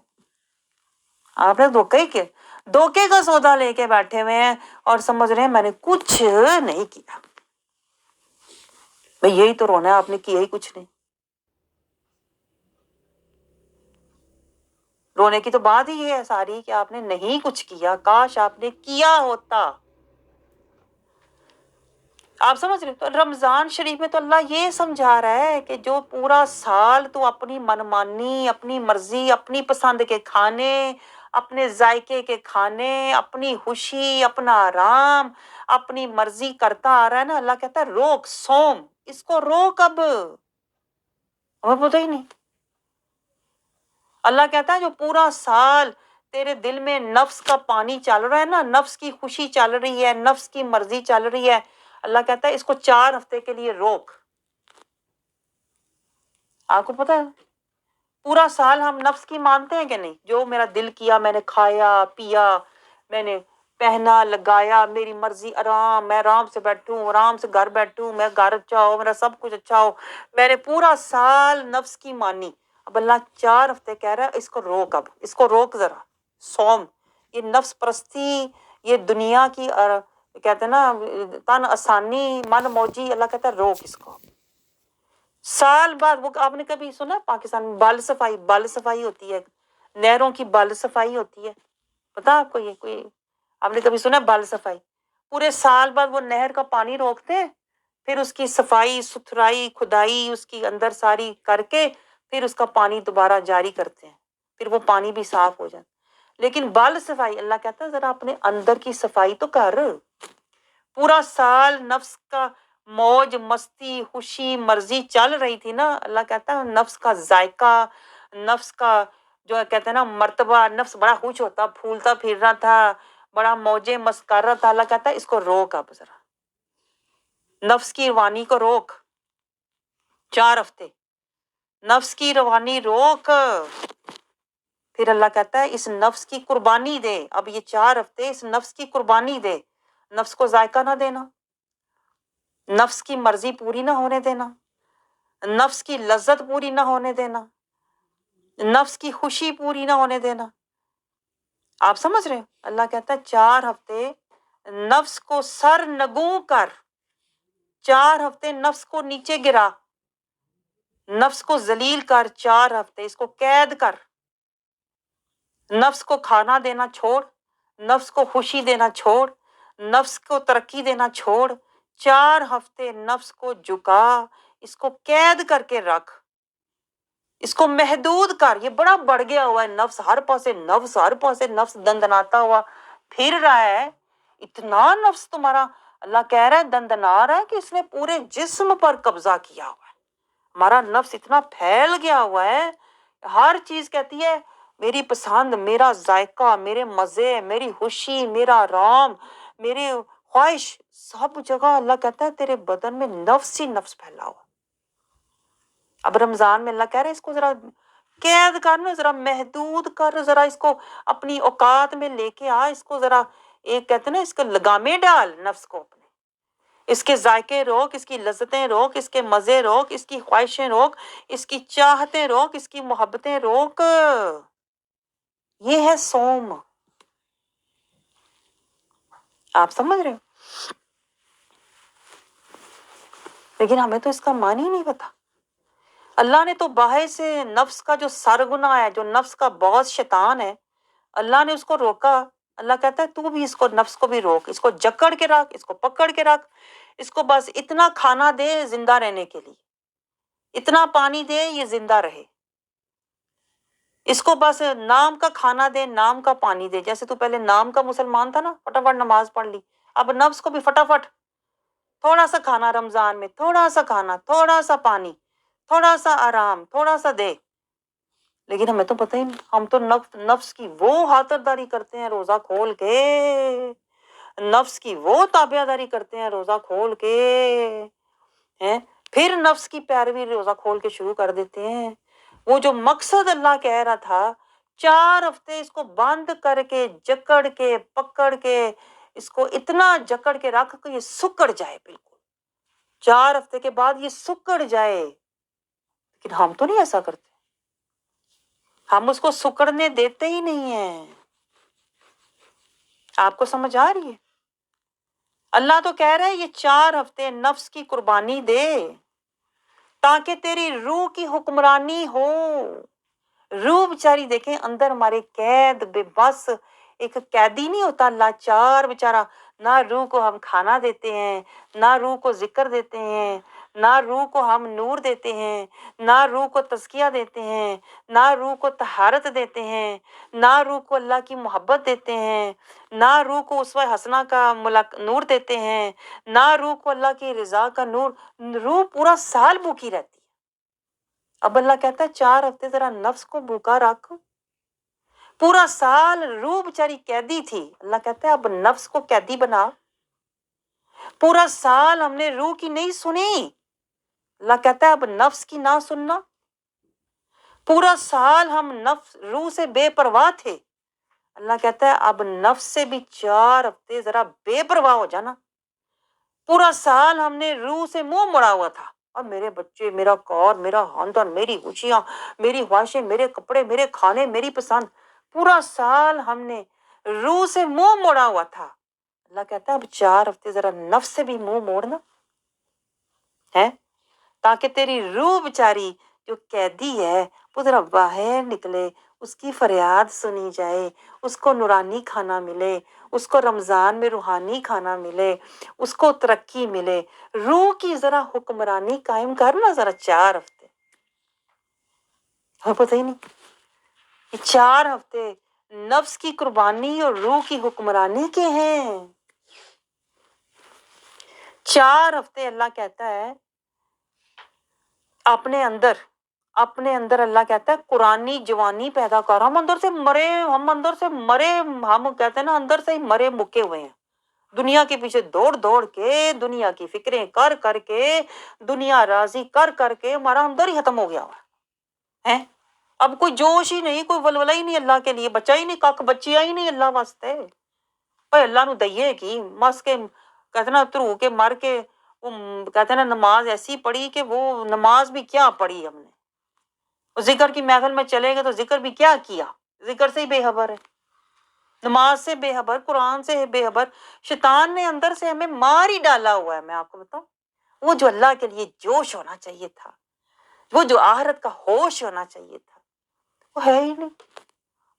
آپ نے دھوکے ہی کیا, دھوکے کا سودا لے کے بیٹھے ہوئے ہیں اور سمجھ رہے ہیں میں نے کچھ نہیں کیا. بھئی یہی تو رونا ہے, آپ نے کیا ہی کچھ نہیں. رونے کی تو بات ہی یہ ہے ساری کہ آپ نے نہیں کچھ کیا, کاش آپ نے کیا ہوتا. آپ سمجھ رہے؟ تو رمضان شریف میں تو اللہ یہ سمجھا رہا ہے کہ جو پورا سال تو اپنی منمانی, اپنی مرضی, اپنی پسند کے کھانے, اپنے ذائقے کے کھانے, اپنی خوشی, اپنا آرام, اپنی مرضی کرتا آ رہا ہے نا, اللہ کہتا ہے روک, سوم, اس کو روک. اب ہمیں پتہ ہی نہیں. اللہ کہتا ہے جو پورا سال تیرے دل میں نفس کا پانی چل رہا ہے نا, نفس کی خوشی چل رہی ہے, نفس کی مرضی چل رہی ہے, اللہ کہتا ہے اس کو 4 ہفتے کے لیے روک. آپ کو پتہ ہے پورا سال ہم نفس کی مانتے ہیں کہ نہیں؟ جو میرا دل کیا میں نے کھایا پیا, میں نے پہنا لگایا, میری مرضی, آرام, میں آرام سے بیٹھوں, آرام سے گھر بیٹھوں, میں گھر اچھا ہو, میرا سب کچھ اچھا ہو, میں نے پورا سال نفس کی مانی. اب اللہ 4 ہفتے کہہ رہا ہے اس کو روک, اب اس کو روک ذرا, سوم. یہ نفس پرستی, یہ دنیا کی کہتے ہیں نا تن آسانی, من موجی, اللہ کہتا ہے روک اس کو. سال بعد وہ آپ نے کبھی سنا پاکستان میں بال صفائی ہوتی ہے, نہروں کی بال صفائی ہوتی ہے, پتا آپ کو؟ یہ کوئی آپ نے کبھی سنا بال صفائی؟ پورے سال بعد وہ نہر کا پانی روکتے ہیں, پھر اس کی صفائی ستھرائی کھدائی اس کی اندر ساری کر کے پھر اس کا پانی دوبارہ جاری کرتے ہیں, پھر وہ پانی بھی صاف ہو جاتا. لیکن بال صفائی اللہ کہتا ہے ذرا اپنے اندر کی صفائی تو کر. پورا سال نفس کا موج مستی خوشی مرضی چل رہی تھی نا. اللہ کہتا ہے نفس کا ذائقہ، نفس کا جو کہتے ہیں نا مرتبہ، نفس بڑا خوش ہوتا پھولتا پھر رہا تھا، بڑا موجے مست کر رہا تھا. اللہ کہتا ہے اس کو روک، اب ذرا نفس کی روانی کو روک. 4 ہفتے نفس کی روانی روک. پھر اللہ کہتا ہے اس نفس کی قربانی دے. اب یہ 4 ہفتے اس نفس کی قربانی دے. نفس کو ذائقہ نہ دینا، نفس کی مرضی پوری نہ ہونے دینا، نفس کی لذت پوری نہ ہونے دینا، نفس کی خوشی پوری نہ ہونے دینا. آپ سمجھ رہے ہیں؟ اللہ کہتا ہے 4 ہفتے نفس کو سر نگوں کر، 4 ہفتے نفس کو نیچے گرا، نفس کو ذلیل کر. 4 ہفتے اس کو قید کر. نفس کو کھانا دینا چھوڑ، نفس کو خوشی دینا چھوڑ، نفس کو ترقی دینا چھوڑ. 4 ہفتے نفس کو جھکا، اس کو قید کر کے رکھ، اس کو محدود کر. یہ بڑا بڑھ گیا ہوا ہے نفس، ہر پاسے نفس، ہر پاسے نفس دندناتا ہوا پھر رہا ہے. اتنا نفس تمہارا اللہ کہہ رہا ہے دندنا رہا ہے کہ اس نے پورے جسم پر قبضہ کیا ہوا ہے. ہمارا نفس اتنا پھیل گیا ہوا ہے، ہر چیز کہتی ہے میری پسند، میرا ذائقہ، میرے مزے، میری خوشی، میرا آرام، میری خواہش، سب جگہ اللہ کہتا ہے تیرے بدن میں نفس ہی نفس پھیلا ہوا. اب رمضان میں اللہ کہہ رہے ہیں اس کو ذرا قید کر نا، ذرا محدود کر، ذرا اس کو اپنی اوقات میں لے کے آ. اس کو ذرا ایک کہتے ہیں نا اس کو لگامیں ڈال نفس کو اپنے. اس کے ذائقے روک، اس کی لذتیں روک، اس کے مزے روک، اس کی خواہشیں روک، اس کی چاہتیں روک، اس کی محبتیں روک. یہ ہے صوم. آپ سمجھ رہے ہو؟ لیکن ہمیں تو اس کا معنی ہی نہیں پتا. اللہ نے تو باہر سے نفس کا جو سرگنا ہے، جو نفس کا باس شیطان ہے، اللہ نے اس کو روکا. اللہ کہتا ہے تو بھی اس کو نفس کو بھی روک، اس کو جکڑ کے رکھ، اس کو پکڑ کے رکھ. اس کو بس اتنا کھانا دے زندہ رہنے کے لیے، اتنا پانی دے یہ زندہ رہے. اس کو بس نام کا کھانا دے، نام کا پانی دے. جیسے تو پہلے نام کا مسلمان تھا نا، فٹافٹ نماز پڑھ لی. اب نفس کو بھی فٹافٹ تھوڑا سا کھانا رمضان میں، تھوڑا سا کھانا، تھوڑا سا پانی، تھوڑا سا آرام، تھوڑا سا دے. لیکن ہمیں تو پتہ ہی نہیں. ہم تو نفس کی وہ خاطرداری کرتے ہیں روزہ کھول کے، نفس کی وہ تابع داری کرتے ہیں روزہ کھول کے ہیں. پھر نفس کی پیروی روزہ کھول کے شروع کر دیتے ہیں. وہ جو مقصد اللہ کہہ رہا تھا 4 ہفتے اس کو بند کر کے جکڑ کے پکڑ کے اس کو اتنا جکڑ کے رکھ کہ یہ سکڑ جائے بالکل. 4 ہفتے کے بعد یہ سکڑ جائے. لیکن ہم تو نہیں ایسا کرتے، ہم اس کو سکڑنے دیتے ہی نہیں ہیں. آپ کو سمجھ آ رہی ہے؟ اللہ تو کہہ رہا ہے یہ 4 ہفتے نفس کی قربانی دے تاکہ تیری روح کی حکمرانی ہو. روح بیچاری دیکھیں اندر ہمارے قید بے بس، ایک قیدی نہیں ہوتا لاچار بیچارہ. نہ روح کو ہم کھانا دیتے ہیں، نہ روح کو ذکر دیتے ہیں، نہ روح کو ہم نور دیتے ہیں، نہ روح کو تزکیہ دیتے ہیں، نہ روح کو طہارت دیتے ہیں، نہ روح کو اللہ کی محبت دیتے ہیں، نہ روح کو اسوہ حسنہ کا نور دیتے ہیں، نہ روح کو اللہ کی رضا کا نور. روح پورا سال بھوکی رہتی ہے. اب اللہ کہتا ہے 4 ہفتے ذرا نفس کو بھوکا رکھ. پورا سال روح بیچاری قیدی تھی، اللہ کہتا ہے اب نفس کو قیدی بنا. پورا سال ہم نے روح کی نہیں سنی، اللہ کہتا ہے اب نفس کی نہ سننا. پورا سال ہم روح سے بے پرواہ تھے، اللہ کہتا ہے اب نفس سے بھی 4 ہفتے ذرا بے پرواہ ہو جانا. پورا سال ہم نے روح سے منہ مڑا ہوا تھا، اور میرے بچے، میرا کار، میرا خاندان، میری خوشیاں، میری خواہشیں، میرے کپڑے، میرے کھانے، میری پسند. پورا سال ہم نے روح سے منہ موڑا ہوا تھا. اللہ کہتا ہے اب 4 ہفتے ذرا نفس سے بھی منہ موڑنا ہے تاکہ تیری روح بیچاری جو قیدی ہے وہ ذرا باہر نکلے، اس کی فریاد سنی جائے، اس کو نورانی کھانا ملے، اس کو رمضان میں روحانی کھانا ملے، اس کو ترقی ملے. روح کی ذرا حکمرانی قائم کرنا ذرا 4 ہفتے. ہمیں پتہ ہی نہیں یہ 4 ہفتے نفس کی قربانی اور روح کی حکمرانی کے ہیں۔ 4 ہفتے اللہ کہتا ہے اپنے اندر اللہ کہتا ہے قرآنی جوانی پیدا کر۔ ہم اندر سے مرے، ہم کہتے ہیں نا اندر سے ہی مرے مکے ہوئے ہیں، دنیا کے پیچھے دوڑ کے، دنیا کی فکریں کر کے، دنیا راضی کر کے ہمارا اندر ہی ختم ہو گیا ہوا ہے۔ اب کوئی جوش ہی نہیں، کوئی ولولہ ہی نہیں اللہ کے لیے، بچہ ہی نہیں، کک بچیا ہی نہیں اللہ واسطے۔ بھائی اللہ نو دئیے کی مس کے کہتے نا ترو کے مر کے، وہ کہتے نا نماز ایسی پڑھی کہ وہ نماز بھی کیا پڑھی ہم نے، ذکر کی محفل میں چلے گئے تو ذکر بھی کیا کیا، ذکر سے ہی بے خبر ہے، نماز سے بے خبر، قرآن سے بے خبر۔ شیطان نے اندر سے ہمیں مار ہی ڈالا ہوا ہے۔ میں آپ کو بتاؤں، وہ جو اللہ کے لیے جوش ہونا چاہیے تھا، وہ جو آخرت کا ہوش ہونا چاہیے تھا، وہ ہے ہی نہیں۔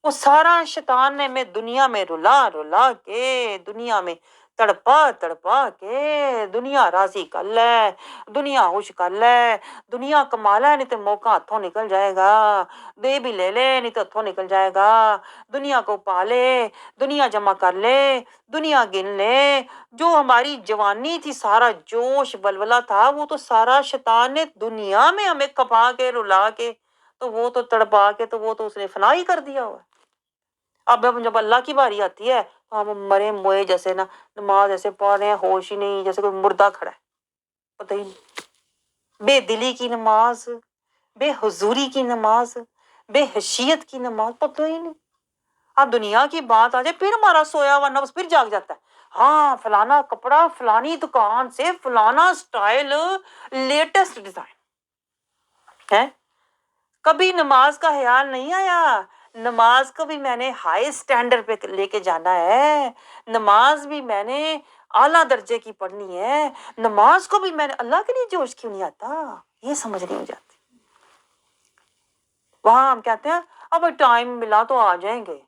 وہ سارا شیطان نے ہمیں دنیا میں رلا کے، دنیا میں تڑپا کے دنیا راضی کر لے، دنیا خوش کر لے، دنیا کما لے نہیں تو موقع ہاتھوں نکل جائے گا، دے بھی لے لے نہیں تو ہاتھوں نکل جائے گا، دنیا کو پالے، دنیا جمع کر لے، دنیا گن لے۔ جو ہماری جوانی تھی، سارا جوش ولولہ تھا، وہ تو سارا شیطان نے دنیا میں ہمیں کھپا کے رلا کے، تو وہ تو تڑپا کے، تو وہ تو اس نے فنا ہی کر دیا ہوا۔ اب جب اللہ کی باری آتی ہے تو ہم مرے موئے جیسے نا نماز ایسے پڑھ رہے ہیں، ہوش ہی نہیں، جیسے کوئی مردہ کھڑا ہے، پتہ ہی نہیں۔ بے دلی کی نماز، بے حضوری کی نماز، بے حیثیت کی نماز، پتہ ہی نہیں۔ اب دنیا کی بات آ جائے پھر ہمارا سویا ہوا نفس پھر جاگ جاتا ہے، ہاں فلانا کپڑا فلانی دکان سے فلانا سٹائل لیٹسٹ ڈیزائن ہے۔ کبھی نماز کا خیال نہیں آیا، نماز کو بھی میں نے ہائی سٹینڈرڈ پہ لے کے جانا ہے، نماز بھی میں نے اعلیٰ درجے کی پڑھنی ہے، نماز کو بھی میں نے اللہ کے لیے جوش کیوں نہیں آتا، یہ سمجھ نہیں ہو جاتی۔ وہاں ہم کہتے ہیں اب ٹائم ملا تو آ جائیں گے،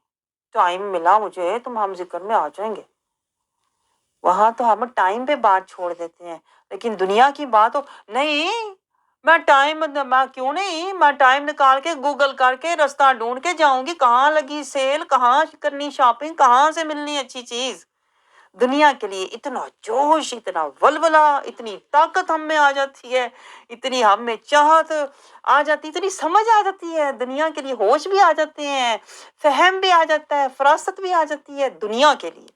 ٹائم ملا مجھے تو ہم ذکر میں آ جائیں گے۔ وہاں تو ہم ٹائم پہ بات چھوڑ دیتے ہیں، لیکن دنیا کی بات ہو نہیں، میں کیوں نہیں، میں ٹائم نکال کے گوگل کر کے رستہ ڈھونڈ کے جاؤں گی، کہاں لگی سیل، کہاں کرنی شاپنگ، کہاں سے ملنی اچھی چیز۔ دنیا کے لیے اتنا جوش، اتنا ولولہ، اتنی طاقت ہم میں آ جاتی ہے، اتنی ہم میں چاہت آ جاتی، اتنی سمجھ آ جاتی ہے، دنیا کے لیے ہوش بھی آ جاتے ہیں، فہم بھی آ جاتا ہے، فراست بھی آ جاتی ہے دنیا کے لیے۔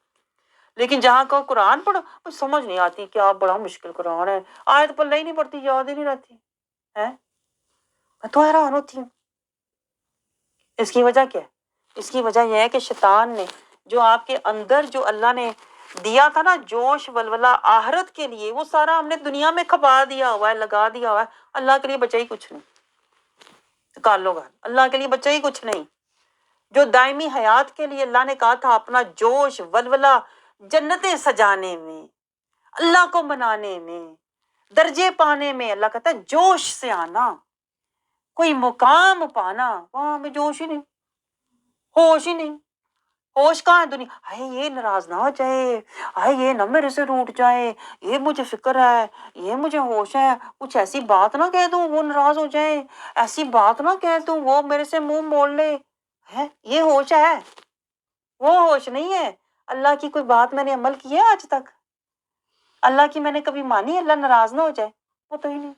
لیکن جہاں کو قرآن پڑھو کچھ سمجھ نہیں آتی، کیا بڑا مشکل قرآن ہے، آیت پلہ ہی نہیں پڑتی، یاد ہی نہیں رہتی ہے۔ میں تو حیران ہوتی ہوں، اس کی وجہ کیا ہے؟ اس کی وجہ یہ ہے کہ شیطان نے جو آپ کے اندر جو اللہ نے دیا تھا نا جوش ولولہ آخرت کے لیے، وہ سارا ہم نے دنیا میں کھپا دیا ہوا ہے، لگا دیا ہوا ہے۔ اللہ کے لیے بچا ہی کچھ نہیں، کر لو گا، اللہ کے لیے بچا ہی کچھ نہیں۔ جو دائمی حیات کے لیے اللہ نے کہا تھا اپنا جوش ولولہ جنتیں سجانے میں، اللہ کو منانے میں، درجے پانے میں، اللہ کہتا ہے جوش سے آنا، کوئی مقام پانا، وہاں ہمیں جوش ہی نہیں، ہوش ہی نہیں۔ ہوش کہاں ہے دنیا، ہائے یہ ناراض نہ ہو جائے، ہائے یہ نہ میرے سے روٹ جائے، یہ مجھے فکر ہے، یہ مجھے ہوش ہے، کچھ ایسی بات نہ کہہ دوں وہ ناراض ہو جائے، ایسی بات نہ کہہ دوں وہ میرے سے منہ موڑ لے، ہے یہ ہوش ہے؟ وہ ہوش نہیں ہے۔ اللہ کی کوئی بات میں نے عمل کیا آج تک؟ اللہ کی میں نے کبھی مانی اللہ ناراض نہ ہو جائے؟ وہ تو ہی نہیں۔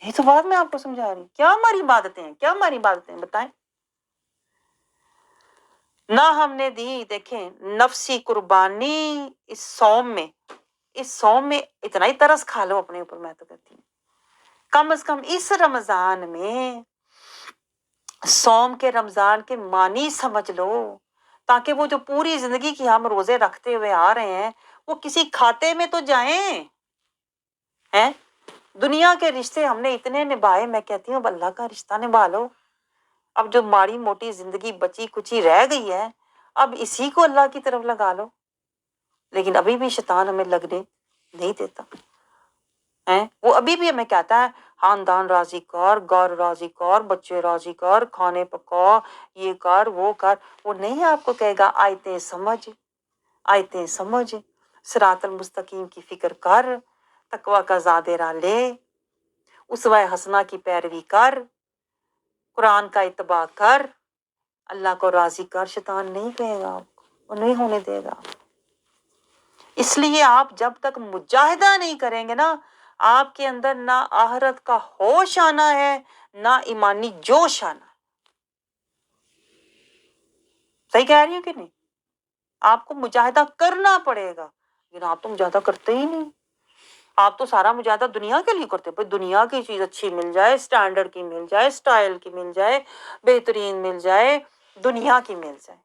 یہ تو بات میں آپ کو سمجھا رہی ہوں۔ کیا ہماری عبادتیں ہیں، کیا ہماری عبادتیں ہیں بتائیں؟ نہ ہم نے دی، دیکھیں نفسی قربانی اس صوم میں اتنا ہی ترس کھا لو اپنے اوپر، میں تو کہتی ہوں کم از کم اس رمضان میں صوم کے رمضان کے معنی سمجھ لو، تاکہ وہ جو پوری زندگی کی ہم روزے رکھتے ہوئے آ رہے ہیں وہ کسی کھاتے میں تو جائیں ہیں۔ دنیا کے رشتے ہم نے اتنے نبھائے، میں کہتی ہوں اب اللہ کا رشتہ نبھا لو۔ اب جو ماڑی موٹی زندگی بچی کچی رہ گئی ہے، اب اسی کو اللہ کی طرف لگا لو۔ لیکن ابھی بھی شیطان ہمیں لگنے نہیں دیتا ہے، وہ ابھی بھی ہمیں کہتا ہے خاندان راضی کر، گھر راضی کر، بچے راضی کر، کھانے پکا، یہ کر وہ کر۔ وہ نہیں آپ کو کہے گا آیتیں سمجھ، صراط المستقیم کی فکر کر، تقوی کا زاد راہ لے، اسوہ حسنہ کی پیروی کر، قرآن کا اتباع کر، اللہ کو راضی کر، شیطان نہیں کہے گا آپ کو، وہ نہیں ہونے دے گا۔ اس لیے آپ جب تک مجاہدہ نہیں کریں گے نا، آپ کے اندر نہ آخرت کا ہوش آنا ہے، نہ ایمانی جوش آنا ہے۔ صحیح کہہ رہی ہوں کہ نہیں؟ آپ کو مجاہدہ کرنا پڑے گا، لیکن آپ تو مجاہدہ کرتے ہی نہیں۔ آپ تو سارا مجاہدہ دنیا کے لیے کرتے، بھائی دنیا کی چیز اچھی مل جائے، سٹینڈرڈ کی مل جائے، سٹائل کی مل جائے، بہترین مل جائے، دنیا کی مل جائے۔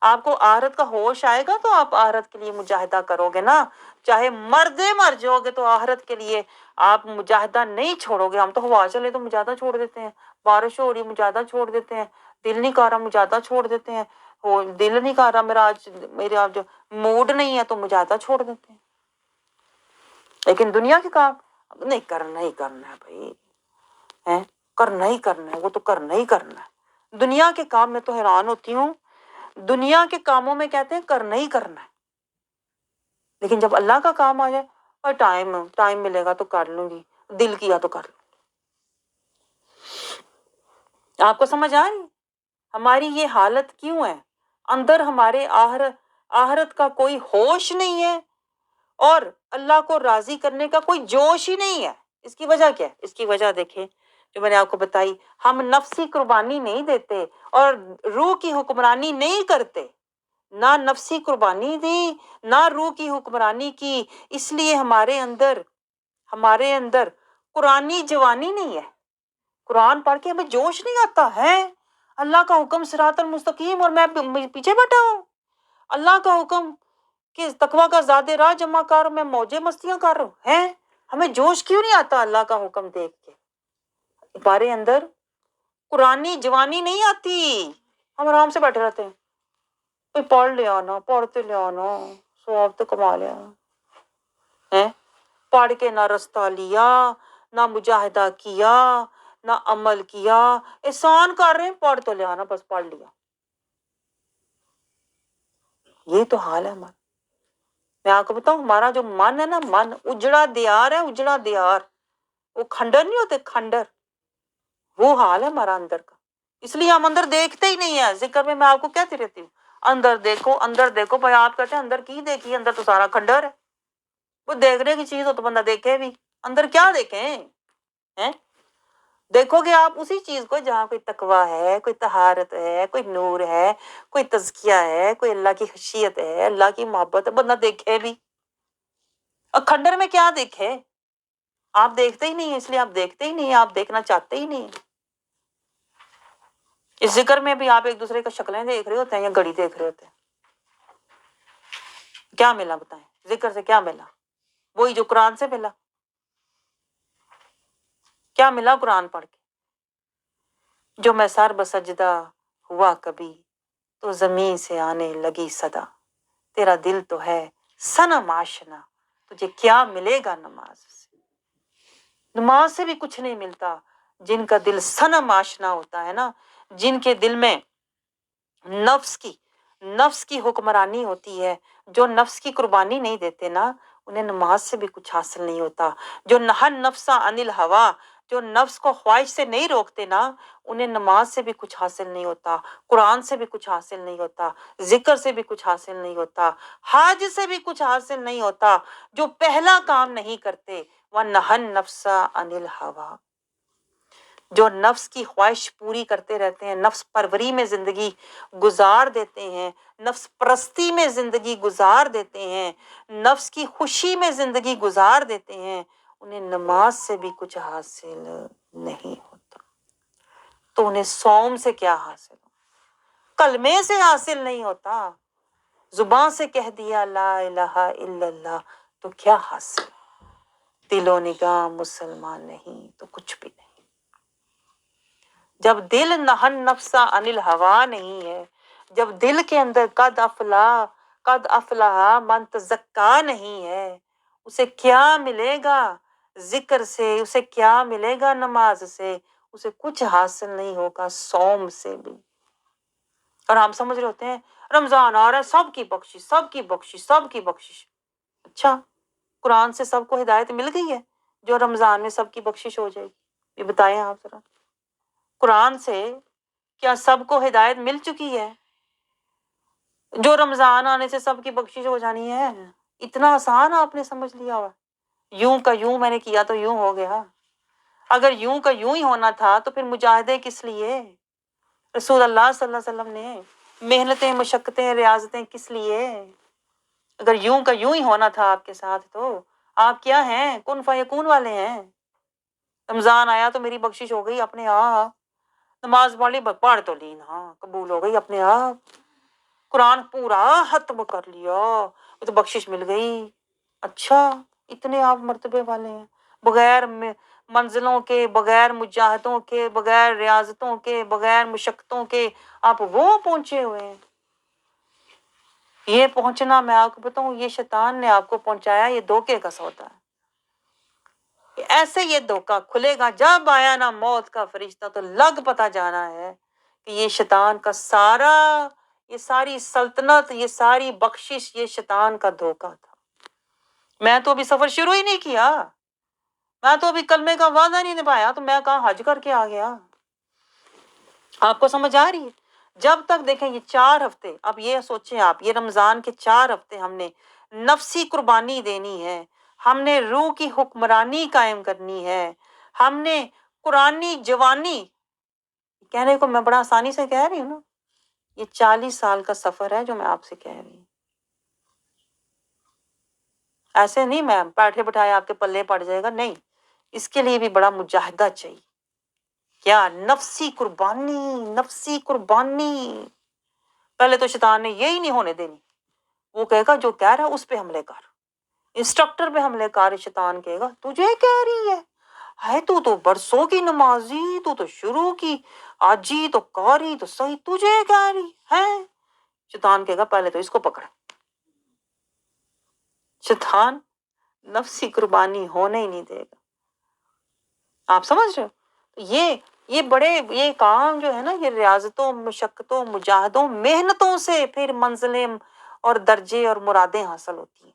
آپ کو آخرت کا ہوش آئے گا تو آپ آخرت کے لیے مجاہدہ کرو گے نا، چاہے مردے مر جاؤ گے تو آخرت کے لیے آپ مجاہدہ نہیں چھوڑو گے۔ ہم تو ہوا چلے تو مجاہدہ چھوڑ دیتے ہیں، بارش ہو رہی مجاہدہ چھوڑ دیتے ہیں، دل نہیں کر رہا مجاہدہ چھوڑ دیتے ہیں، دل نہیں کر رہا میرا جو موڈ نہیں ہے تو مجاہدہ چھوڑ دیتے ہیں۔ لیکن دنیا کے کام نہیں کرنا ہی کرنا ہے بھائی، ہیں کرنا ہی کرنا ہے، وہ تو کرنا ہی کرنا ہے۔ دنیا کے کام میں تو حیران ہوتی ہوں، دنیا کے کاموں میں کہتے ہیں کرنا ہی کرنا ہے، لیکن جب اللہ کا کام آ جائے اور ٹائم ملے گا تو کر لوں گی، دل کیا تو کر لوں۔ آپ کو سمجھ آ رہی ہے ہماری یہ حالت کیوں ہے؟ اندر ہمارے آخرت کا کوئی ہوش نہیں ہے اور اللہ کو راضی کرنے کا کوئی جوش ہی نہیں ہے۔ اس کی وجہ کیا ہے؟ اس کی وجہ دیکھیں جو میں نے آپ کو بتائی، ہم نفسی قربانی نہیں دیتے اور روح کی حکمرانی نہیں کرتے، نہ نفسی قربانی دی نہ روح کی حکمرانی کی، اس لیے ہمارے اندر قرآنی جوانی نہیں ہے۔ قرآن پڑھ کے ہمیں جوش نہیں آتا ہے، اللہ کا حکم صراط المستقیم اور میں پیچھے بیٹھا ہوں، اللہ کا حکم کہ تقویٰ کا زیادہ راہ جمع کر، میں موجیں مستیاں کر رہا ہوں، ہیں ہمیں جوش کیوں نہیں آتا اللہ کا حکم دیکھ کے؟ ہمارے اندر قرآنی جوانی نہیں آتی، ہم آرام سے بیٹھے رہتے ہیں، کوئی پڑھ لیا نا، پڑھتے لیا نا، ثواب تو کما لیا ہے، پڑھ کے نہ رستہ لیا، نہ مجاہدہ کیا، نہ عمل کیا، احسان کر رہے ہیں، پڑھ تو لیا نا، بس پڑھ لیا۔ یہ تو حال ہے ہمارا۔ میں آپ کو بتاؤں ہمارا جو من ہے نا، من اجڑا دیار ہے، اجڑا دیار، وہ کھنڈر نہیں ہوتے کھنڈر، وہ حال ہے ہمارا اندر کا۔ اس لیے ہم اندر دیکھتے ہی نہیں ہیں۔ ذکر میں آپ کو کہتی رہتی ہوں اندر دیکھو اندر دیکھو، بھائی آپ کہتے ہیں اندر کی دیکھی، اندر تو سارا کھنڈر ہے۔ وہ دیکھنے کی چیز ہو تو بندہ دیکھے بھی، اندر کیا دیکھیں ہیں؟ دیکھو گے آپ اسی چیز کو جہاں کوئی تقویٰ ہے، کوئی طہارت ہے، کوئی نور ہے، کوئی تزکیہ ہے، کوئی اللہ کی خشیت ہے، اللہ کی محبت ہے، بندہ دیکھے بھی۔ اور کھنڈر میں کیا دیکھے؟ آپ دیکھتے ہی نہیں ہیں، اس لیے آپ دیکھتے ہی نہیں ہیں، آپ دیکھنا چاہتے ہی نہیں ہیں۔ اس ذکر میں بھی آپ ایک دوسرے کا شکلیں دیکھ رہے ہوتے ہیں یا گھڑی دیکھ رہے ہوتے ہیں۔ کیا ملا بتائیں؟ ذکر سے کیا ملا؟ وہی جو قرآن سے ملا۔ کیا ملا قرآن پڑھ کے؟ جو میں سر بسجدہ ہوا کبھی تو زمین سے آنے لگی صدا، تیرا دل تو ہے صنم آشنا، تجھے کیا ملے گا نماز سے؟ نماز سے بھی کچھ نہیں ملتا۔ جن کا دل صنم آشنا ہوتا ہے نا، جن کے دل میں نفس کی حکمرانی ہوتی ہے، جو نفس کی قربانی نہیں دیتے نا، انہیں نماز سے بھی کچھ حاصل نہیں ہوتا۔ جو نہن نفس عن الہوا، جو نفس کو خواہش سے نہیں روکتے نا، انہیں نماز سے بھی کچھ حاصل نہیں ہوتا، قرآن سے بھی کچھ حاصل نہیں ہوتا، ذکر سے بھی کچھ حاصل نہیں ہوتا، حج سے بھی کچھ حاصل نہیں ہوتا۔ جو پہلا کام نہیں کرتے، وَنَهَا النَّفْسَ عَنِ الْهَوَىٰ، جو نفس کی خواہش پوری کرتے رہتے ہیں، نفس پروری میں زندگی گزار دیتے ہیں، نفس پرستی میں زندگی گزار دیتے ہیں، نفس کی خوشی میں زندگی گزار دیتے ہیں، انہیں نماز سے بھی کچھ حاصل نہیں ہوتا۔ تو انہیں صوم سے کیا حاصل ہو؟ کلمے سے حاصل نہیں ہوتا۔ زبان سے کہہ دیا لا الہ الا اللہ تو کیا حاصل؟ دل و نگاہ مسلمان نہیں تو کچھ بھی نہیں۔ جب دل نہن نفس عن الہوا نہیں ہے، جب دل کے اندر قد افلح من تزکا نہیں ہے، اسے کیا ملے گا ذکر سے، اسے کیا ملے گا نماز سے؟ اسے کچھ حاصل نہیں ہوگا صوم سے بھی۔ اور ہم سمجھ رہے ہوتے ہیں رمضان آ رہا ہے، سب کی بخشش سب کی بخشش سب کی بخشش۔ اچھا قرآن سے سب کو ہدایت مل گئی ہے جو رمضان میں سب کی بخشش ہو جائے گی؟ یہ بتائیں آپ ذرا۔ قرآن سے کیا سب کو ہدایت مل چکی ہے؟ جو رمضان آنے سے سب کی بخشش ہو جانی ہے؟ اتنا آسان آپ نے سمجھ لیا ہوا، یوں کا یوں میں نے کیا تو یوں ہو گیا۔ اگر یوں کا یوں ہی ہونا تھا تو پھر مجاہدے کس لیے؟ رسول اللہ صلی اللہ علیہ وسلم نے محنتیں، مشقتیں، ریاضتیں کس لیے؟ اگر یوں کا یوں ہی ہونا تھا آپ کے ساتھ تو آپ کیا ہیں؟ کن فیکون والے ہیں۔ رمضان آیا تو میری بخشش ہو گئی اپنے آپ، نماز پڑھ لی، پڑھ تو لی نا، قبول ہو گئی اپنے آپ، قرآن پورا ختم کر لیا تو بخشش مل گئی۔ اچھا، اتنے آپ مرتبے والے ہیں، بغیر منزلوں کے، بغیر مجاہدوں کے، بغیر ریاضتوں کے، بغیر مشقتوں کے آپ وہ پہنچے ہوئے ہیں۔ یہ پہنچنا میں آپ کو بتاؤں، یہ شیطان نے آپ کو پہنچایا، یہ دھوکے کا سودا ہے۔ ایسے یہ دھوکا کھلے گا جب آیا نا موت کا فرشتہ، تو لگ پتا جانا ہے کہ یہ شیطان کا سارا، یہ ساری سلطنت، یہ ساری بخشش یہ شیطان کا دھوکا تھا۔ میں تو ابھی سفر شروع ہی نہیں کیا، میں تو ابھی کلمے کا وعدہ نہیں نبھایا تو میں کہاں حج کر کے آ گیا۔ آپ کو سمجھ آ رہی ہے؟ جب تک دیکھیں یہ 4 ہفتے، اب یہ سوچیں آپ، یہ رمضان کے 4 ہفتے ہم نے نفسی قربانی دینی ہے، ہم نے روح کی حکمرانی قائم کرنی ہے، ہم نے قرآنی جوانی، کہنے کو میں بڑا آسانی سے کہہ رہی ہوں نا، یہ 40 سال کا سفر ہے جو میں آپ سے کہہ رہی ہوں۔ ایسے نہیں میں بیٹھے بٹھائے آپ کے پلے پڑ جائے گا، نہیں، اس کے لیے بھی بڑا مجاہدہ چاہیے۔ کیا؟ نفسی قربانی، نفسی قربانی۔ پہلے تو شیطان نے یہی نہیں ہونے دینی، وہ کہے گا جو کہہ رہا ہے اس پہ حملے کر، انسٹرکٹر پہ حملے کر۔ شیطان کہے گا تجھے کہہ رہی ہے تو برسوں کی نمازی، تو شروع کی آجی تو کاری تو صحیح، تجھے کہہ رہی ہے۔ شیطان کہے گا پہلے تو اس کو پکڑ۔ شیطان نفسی قربانی ہونے ہی نہیں دے گا۔ آپ سمجھ رہے ہو؟ یہ بڑے، یہ کام جو ہے نا، یہ ریاضتوں، مشقتوں، مجاہدوں، محنتوں سے پھر منزلیں اور درجے اور مرادیں حاصل ہوتی ہیں۔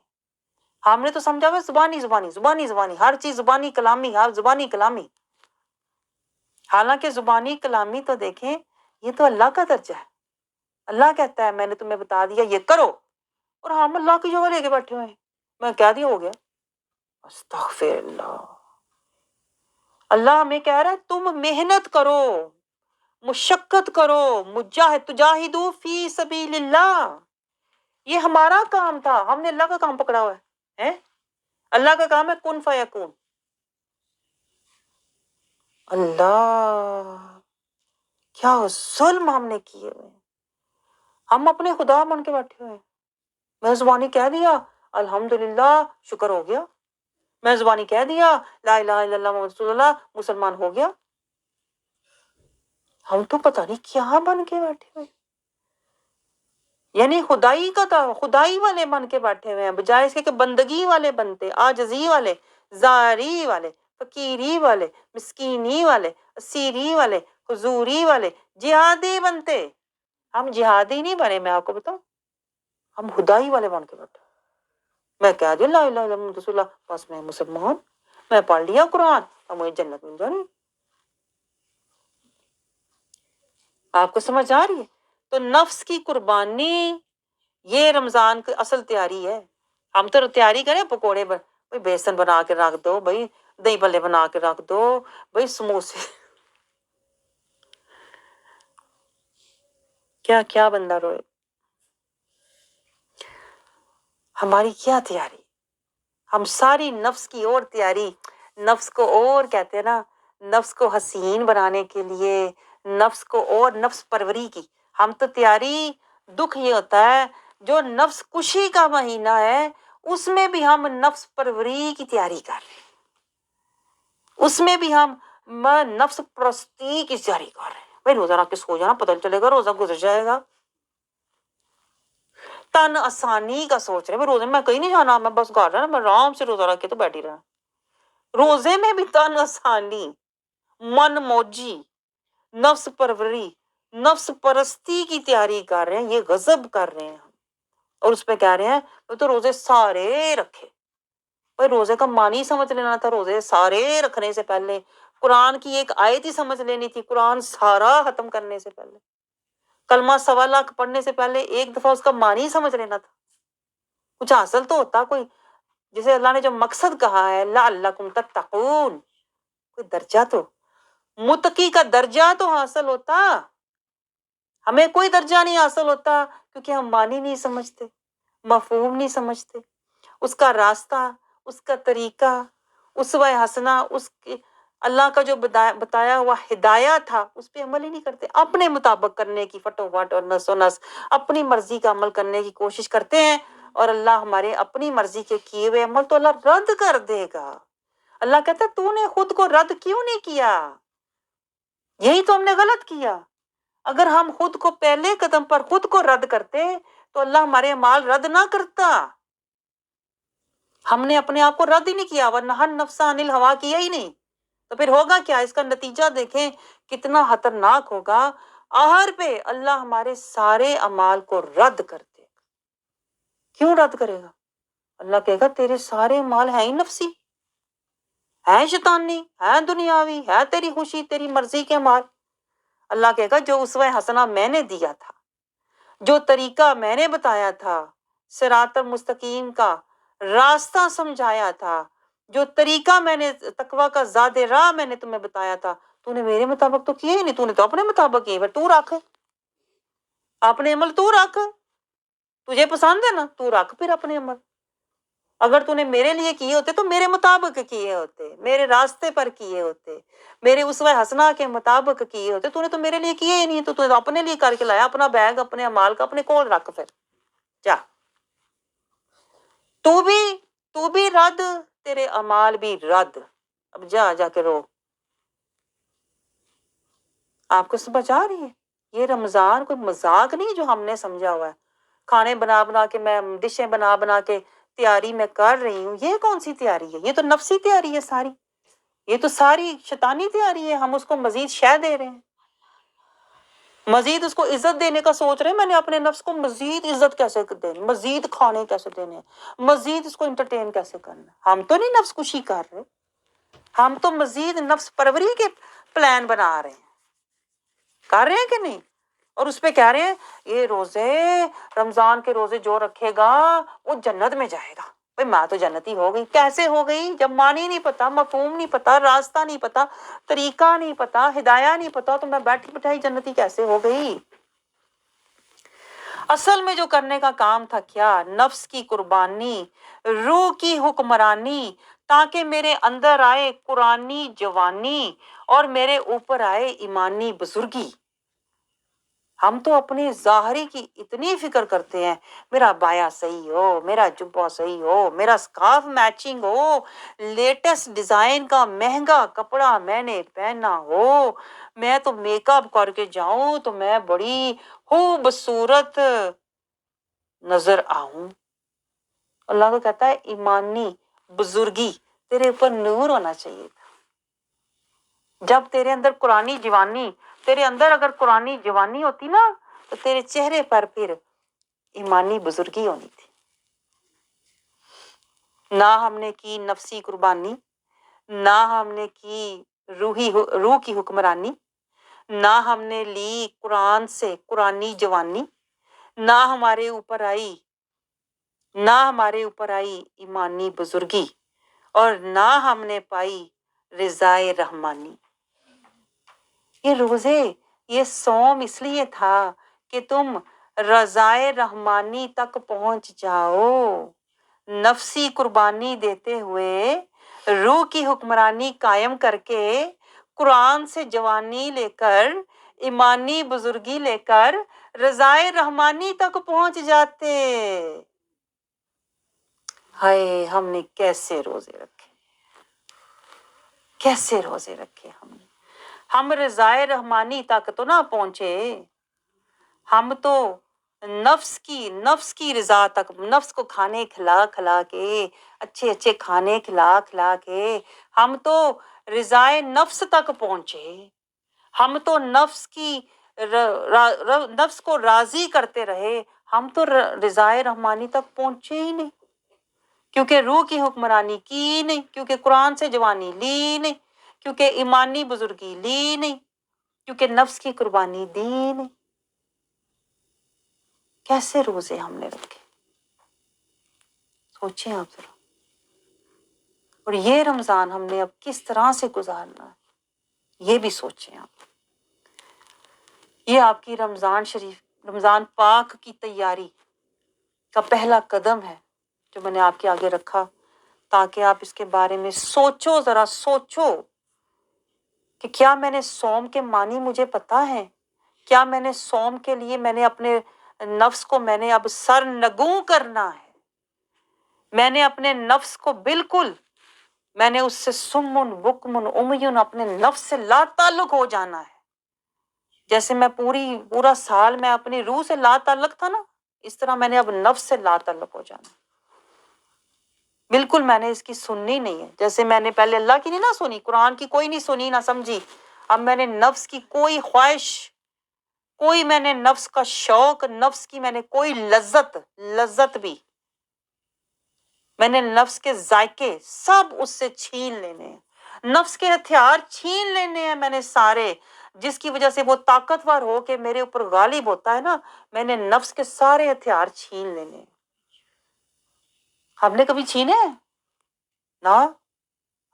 ہم نے تو سمجھا ہوا زبانی زبانی زبانی زبانی، ہر چیز زبانی کلامی، ہر زبانی کلامی۔ حالانکہ زبانی کلامی تو دیکھیں، یہ تو اللہ کا درجہ ہے۔ اللہ کہتا ہے میں نے تمہیں بتا دیا یہ کرو، اور ہم اللہ کی جگہ لے کے بیٹھے ہوئے ہیں، میں کہہ دیا ہو گیا۔ استغفر اللہ۔ اللہ ہمیں کہہ رہا ہے تم محنت کرو، مشقت کرو، تجاہدوا فی سبیل اللہ۔ یہ ہمارا کام تھا، ہم نے اللہ کا کام پکڑا ہوا ہے۔ اللہ کا کام ہے کن فیکون۔ اللہ، کیا ظلم ہم نے کیے ہوئے ہیں، ہم اپنے خدا بن کے بیٹھے ہوئے ہیں۔ میں زبانی کہہ دیا الحمدللہ، شکر ہو گیا، میں زبانی کہہ دیا لا الہ الا اللہ محمد رسول اللہ، مسلمان ہو گیا۔ ہم تو پتہ نہیں کیا بن کے بیٹھے ہوئے، یعنی خدائی کا تھا، خدائی والے بن کے بیٹھے ہوئے ہیں، بجائے اس کے کہ بندگی والے بنتے، عاجزی والے، زاری والے، فقیری والے، مسکینی والے، اسیری والے، حضوری والے، جہادی بنتے۔ ہم جہادی نہیں بنے، میں آپ کو بتاؤں، ہم خدائی والے بن کے بیٹھے۔ میں کہہ دوں لا الہ الا اللہ محمد رسول اللہ، بس میں مسلمان، میں پڑھ لیا قرآن، اب مجھے جنت مل جانی۔ آپ کو سمجھ آ رہی ہے؟ تو نفس کی قربانی یہ رمضان کی اصل تیاری ہے۔ ہم تو تیاری کریں پکوڑے بھائی بیسن بنا کے رکھ دو، بھائی دہی بھلے بنا کے رکھ دو، بھائی سموسے، کیا کیا بندہ روئے۔ ہماری کیا تیاری؟ ہم ساری نفس کی اور تیاری، نفس کو اور کہتے ہیں نا، نفس کو حسین بنانے کے لیے، نفس کو اور نفس پروری کی ہم تو تیاری۔ دکھ یہ ہوتا ہے جو نفس کشی کا مہینہ ہے اس میں بھی ہم نفس پروری کی تیاری کر رہے ہیں، اس میں بھی ہم نفس پرستی کی تیاری کر رہے ہیں۔ بھائی روزہ رکھ کے سو جانا، پتہ نہیں چلے گا روزہ گزر جائے گا۔ تن آسانی کا سوچ رہے ہیں، روزے میں کہیں نہیں جانا، میں بس گھر رہنا، میں آرام سے روزہ رکھ کے تو بیٹھی رہنا۔ روزے میں بھی تن آسانی، من موجی، نفس پروری، نفس پرستی کی تیاری کر رہے ہیں، یہ غضب کر رہے ہیں ہم، اور اس پہ کہہ رہے ہیں وہ تو روزے سارے رکھے۔ بھائی روزے کا معنی سمجھ لینا تھا، روزے سارے رکھنے سے پہلے قرآن کی ایک آیت ہی سمجھ لینی تھی، قرآن سارا ختم کرنے سے پہلے، کلمہ 1.25 پڑھنے سے پہلے ایک دفعہ اس کا معنی سمجھ لینا تھا، کچھ حاصل تو ہوتا، کوئی جسے اللہ نے جو مقصد کہا ہے لعلکم تتقون، کوئی درجہ تو، متقی کا درجہ تو حاصل ہوتا، ہمیں کوئی درجہ نہیں حاصل ہوتا کیونکہ ہم معنی نہیں سمجھتے، مفہوم نہیں سمجھتے، اس کا راستہ، اس کا طریقہ، اسوہ حسنہ، اس کی اللہ کا جو بتایا ہوا ہدایات تھا اس پہ عمل ہی نہیں کرتے، اپنے مطابق کرنے کی فٹو فٹ اور نس و نس اپنی مرضی کا عمل کرنے کی کوشش کرتے ہیں، اور اللہ ہمارے اپنی مرضی کے کیے ہوئے عمل تو اللہ رد کر دے گا۔ اللہ کہتا ہے تو نے خود کو رد کیوں نہیں کیا؟ یہی تو ہم نے غلط کیا۔ اگر ہم خود کو پہلے قدم پر خود کو رد کرتے تو اللہ ہمارے اعمال رد نہ کرتا۔ ہم نے اپنے آپ کو رد ہی نہیں کیا، ورنہ نفس عن الہوا کیا ہی نہیں، تو پھر ہوگا کیا؟ اس کا نتیجہ دیکھیں کتنا خطرناک ہوگا۔ آخر پہ اللہ ہمارے سارے اعمال کو رد کر دے گا۔ کیوں رد کرے گا؟ اللہ کہے گا تیرے سارے اعمال ہیں ہی نفسی، ہے شیطانی، ہے دنیاوی، ہے تیری خوشی تیری مرضی کے اعمال۔ اللہ کہے گا جو اسوہ حسنہ میں نے دیا تھا، جو طریقہ میں نے بتایا تھا، صراط المستقیم کا راستہ سمجھایا تھا، جو طریقہ میں نے تقویٰ کا زاد راہ میں نے تمہیں بتایا تھا، تو نے میرے مطابق تو کیا ہی نہیں، تو نے تو اپنے مطابق کیے، تو رکھ اپنے عمل، تو رکھ، تجھے پسند ہے نا، تو رکھ پھر اپنے عمل۔ اگر تو نے میرے لیے کیے ہوتے تو میرے مطابق کیے ہوتے، میرے راستے پر کیے ہوتے، میرے اسوہ حسنہ کے مطابق کیے ہوتے، تو نے تو میرے لیے کیے ہی نہیں، تو اپنے لیے کر کے لایا اپنا بیگ اپنے اعمال کا اپنے کول رکھ، پھر جا تو بھی رد، تیرے اعمال بھی رد، اب جا کے رو۔ آپ کو سمجھ آ رہی ہے؟ یہ رمضان کوئی مذاق نہیں جو ہم نے سمجھا ہوا ہے، کھانے بنا کے میں ڈشیں بنا کے تیاری میں کر رہی ہوں، یہ کون سی تیاری ہے؟ یہ تو نفسی تیاری ہے ساری، یہ تو ساری شیطانی تیاری ہے، ہم اس کو مزید شے دے رہے ہیں، مزید اس کو عزت دینے کا سوچ رہے ہیں، میں نے اپنے نفس کو مزید عزت کیسے دینی، مزید کھانے کیسے دینے ہیں، مزید اس کو انٹرٹین کیسے کرنا ہے۔ ہم تو نہیں نفس کشی کر رہے، ہم تو مزید نفس پروری کے پلان بنا رہے ہیں، کر رہے ہیں کہ نہیں؟ اور اس پہ کہہ رہے ہیں یہ روزے، رمضان کے روزے جو رکھے گا وہ جنت میں جائے گا۔ بھئی میں تو جنتی ہو گئی، کیسے ہو گئی؟ جب معنی نہیں پتا، مفہوم نہیں پتا، راستہ نہیں پتا، طریقہ نہیں پتا، ہدایہ نہیں پتا، تو میں بیٹھی بٹھائی جنتی کیسے ہو گئی؟ اصل میں جو کرنے کا کام تھا کیا؟ نفس کی قربانی، روح کی حکمرانی، تاکہ میرے اندر آئے قرآنی جوانی اور میرے اوپر آئے ایمانی بزرگی۔ ہم تو اپنی ظاہری کی اتنی فکر کرتے ہیں، میرا بایا صحیح ہو، میرا جبہ صحیح ہو، میرا سکارف میچنگ ہو، لیٹسٹ ڈیزائن کا مہنگا کپڑا میں نے پہنا ہو، میں تو میک اپ کر کے جاؤں تو میں بڑی خوبصورت نظر آؤں۔ اللہ تو کہتا ہے ایمانی بزرگی، تیرے اوپر نور ہونا چاہیے تھا۔ جب تیرے اندر قرآنی جوانی، تیرے اندر اگر قرآنی جوانی ہوتی نا تو تیرے چہرے پر پھر ایمانی بزرگی ہونی تھی۔ نہ ہم نے کی نفسی قربانی، نہ ہم نے کی روح کی حکمرانی، نہ ہم نے لی قرآن سے قرآنی جوانی، نہ ہمارے اوپر آئی ایمانی بزرگی، اور نہ ہم نے پائی رضائے رحمانی۔ یہ روزے، یہ صوم اس لیے تھا کہ تم رضائے رحمانی تک پہنچ جاؤ، نفسی قربانی دیتے ہوئے، روح کی حکمرانی قائم کر کے، قرآن سے جوانی لے کر، ایمانی بزرگی لے کر رضائے رحمانی تک پہنچ جاتے۔ ہائے ہم نے کیسے روزے رکھے، کیسے روزے رکھے ہم رضائے رحمانی تک تو نہ پہنچے، ہم تو نفس کی رضا تک، نفس کو کھانے کھلا کے، اچھے کھانے کھلا کے ہم تو رضائے نفس تک پہنچے، ہم تو نفس کو راضی کرتے رہے، ہم تو رضائے رحمانی تک پہنچے ہی نہیں، کیونکہ روح کی حکمرانی کی نہیں، کیونکہ قرآن سے جوانی لی نہیں، کیونکہ ایمانی بزرگی لی نہیں، کیونکہ نفس کی قربانی دی نہیں۔ کیسے روزے ہم نے رکھے، سوچیں آپ ذرا۔ اور یہ رمضان ہم نے اب کس طرح سے گزارنا ہے، یہ بھی سوچیں آپ۔ یہ آپ کی رمضان شریف، رمضان پاک کی تیاری کا پہلا قدم ہے جو میں نے آپ کے آگے رکھا، تاکہ آپ اس کے بارے میں سوچو، ذرا سوچو کہ کیا میں نے صوم کے معنی مجھے پتا ہے؟ کیا میں نے صوم کے لیے میں نے اپنے نفس کو میں نے اب سرنگوں کرنا ہے؟ میں نے اپنے نفس کو بالکل، میں نے اس سے سمن بکمن امیون اپنے نفس سے لا تعلق ہو جانا ہے۔ جیسے میں پورا سال میں اپنی روح سے لا تعلق تھا نا، اس طرح میں نے اب نفس سے لا تعلق ہو جانا ہے۔ بالکل میں نے اس کی سننی نہیں ہے، جیسے میں نے پہلے اللہ کی نہیں نہ سنی، قرآن کی کوئی نہیں سنی نہ سمجھی، اب میں نے نفس کی کوئی خواہش، کوئی میں نے نفس کا شوق، نفس کی میں نے کوئی لذت بھی، میں نے نفس کے ذائقے سب اس سے چھین لینے ہیں، نفس کے ہتھیار چھین لینے ہیں میں نے سارے، جس کی وجہ سے وہ طاقتور ہو کے میرے اوپر غالب ہوتا ہے نا، میں نے نفس کے سارے ہتھیار چھین لینے ہیں۔ ہم نے کبھی چھینے ہیں؟ نا،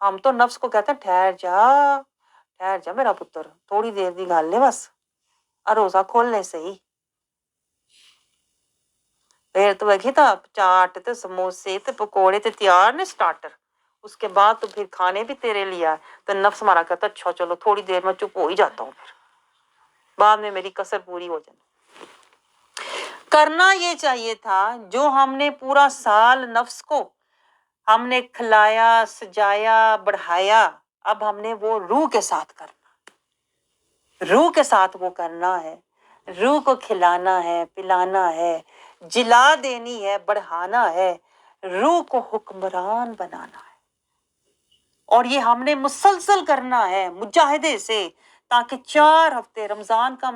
ہم تو نفس کو کہتے ہیں ٹھہر جا میرا پتر، تھوڑی دیر دی گل ہے بس، روزہ کھولنے سے ہی پھر تو ویکھی تا چاٹ تے سموسے تے پکوڑے تے تیار نے سٹارٹر، اس کے بعد تو پھر کھانے بھی تیرے لیا ہے، تو نفس ہمارا کہتا اچھا چلو تھوڑی دیر میں چپ ہو ہی جاتا ہوں، پھر بعد میں میری کسر پوری ہو جائے۔ کرنا یہ چاہیے تھا جو ہم نے پورا سال نفس کو ہم نے کھلایا، سجایا، بڑھایا، اب ہم نے وہ روح کے ساتھ کرنا، روح کے ساتھ وہ کرنا ہے، روح کو کھلانا ہے، پلانا ہے، جلا دینی ہے، بڑھانا ہے، روح کو حکمران بنانا ہے۔ اور یہ ہم نے مسلسل کرنا ہے مجاہدے سے، تاکہ 4 ہفتے رمضان کا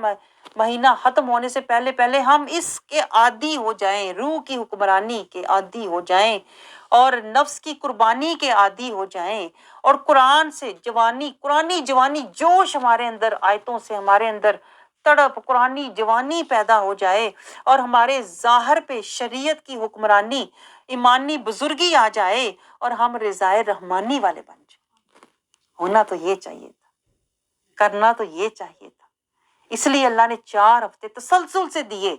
مہینہ ختم ہونے سے پہلے ہم اس کے عادی ہو جائیں، روح کی حکمرانی کے عادی ہو جائیں، اور نفس کی قربانی کے عادی ہو جائیں، اور قرآن سے قرآنی جوانی جوش ہمارے اندر، آیتوں سے ہمارے اندر تڑپ قرآنی جوانی پیدا ہو جائے، اور ہمارے ظاہر پہ شریعت کی حکمرانی، ایمانی بزرگی آ جائے، اور ہم رضائے رحمانی والے بن جائیں۔ ہونا تو یہ چاہیے تھا، کرنا تو یہ چاہیے تھا، اس لیے اللہ نے 4 ہفتے تسلسل سے دیے،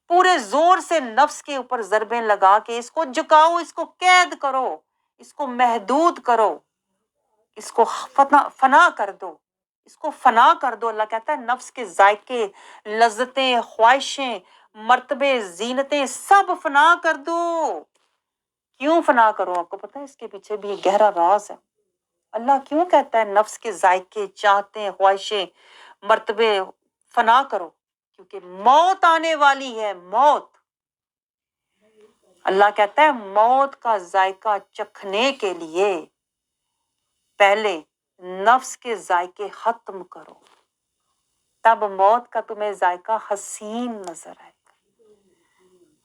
پورے زور سے نفس کے اوپر ضربیں لگا کے اس کو جھکاؤ، اس کو قید کرو، اس کو محدود کرو، اس کو فنا کر دو، اس کو فنا کر دو۔ اللہ کہتا ہے نفس کے ذائقے، لذتیں، خواہشیں، مرتبے، زینتیں سب فنا کر دو۔ کیوں فنا کرو؟ آپ کو پتہ ہے اس کے پیچھے بھی ایک گہرا راز ہے۔ اللہ کیوں کہتا ہے نفس کے ذائقے، چاہتے، خواہشیں، مرتبے فنا کرو؟ کیونکہ موت آنے والی ہے، موت۔ اللہ کہتا ہے موت کا ذائقہ چکھنے کے لیے پہلے نفس کے ذائقے ختم کرو، تب موت کا تمہیں ذائقہ حسین نظر آئے گا۔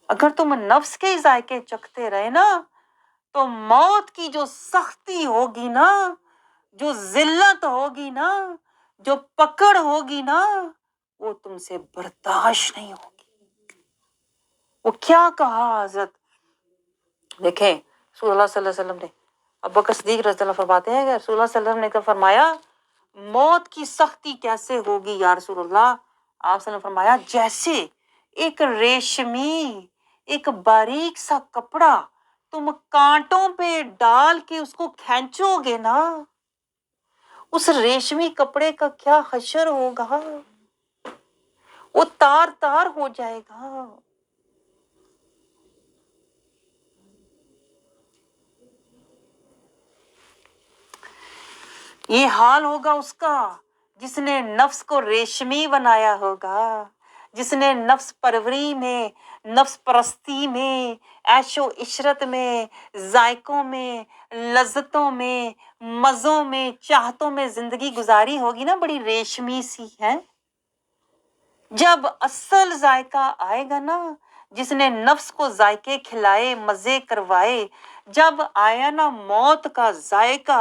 اگر تم نفس کے ذائقے چکھتے رہے نا، تو موت کی جو سختی ہوگی نا، جو ذلت ہوگی نا، جو پکڑ ہوگی نا، وہ تم سے برداشت نہیں ہوگی۔ وہ کیا کہا حضرت، دیکھیں رسول اللہ صلی اللہ علیہ وسلم نے، ابو بکر صدیق رضی اللہ فرماتے ہیں کہ رسول اللہ صلی اللہ علیہ وسلم نے فرمایا موت کی سختی کیسے ہوگی یا رسول اللہ؟ آپ صلی اللہ علیہ وسلم نے فرمایا جیسے ایک ریشمی، ایک باریک سا کپڑا تم کانٹوں پہ ڈال کے اس کو کھینچو گے نا، اس ریشمی کپڑے کا کیا حشر ہوگا، وہ تار تار ہو جائے گا۔ یہ حال ہوگا اس کا جس نے نفس کو ریشمی بنایا ہوگا، جس نے نفس پروری میں، نفس پرستی میں، عیش و عشرت میں، ذائقوں میں، لذتوں میں، مزوں میں، چاہتوں میں زندگی گزاری ہوگی نا، بڑی ریشمی سی ہے۔ جب اصل ذائقہ آئے گا نا، جس نے نفس کو ذائقے کھلائے، مزے کروائے، جب آیا نا موت کا ذائقہ،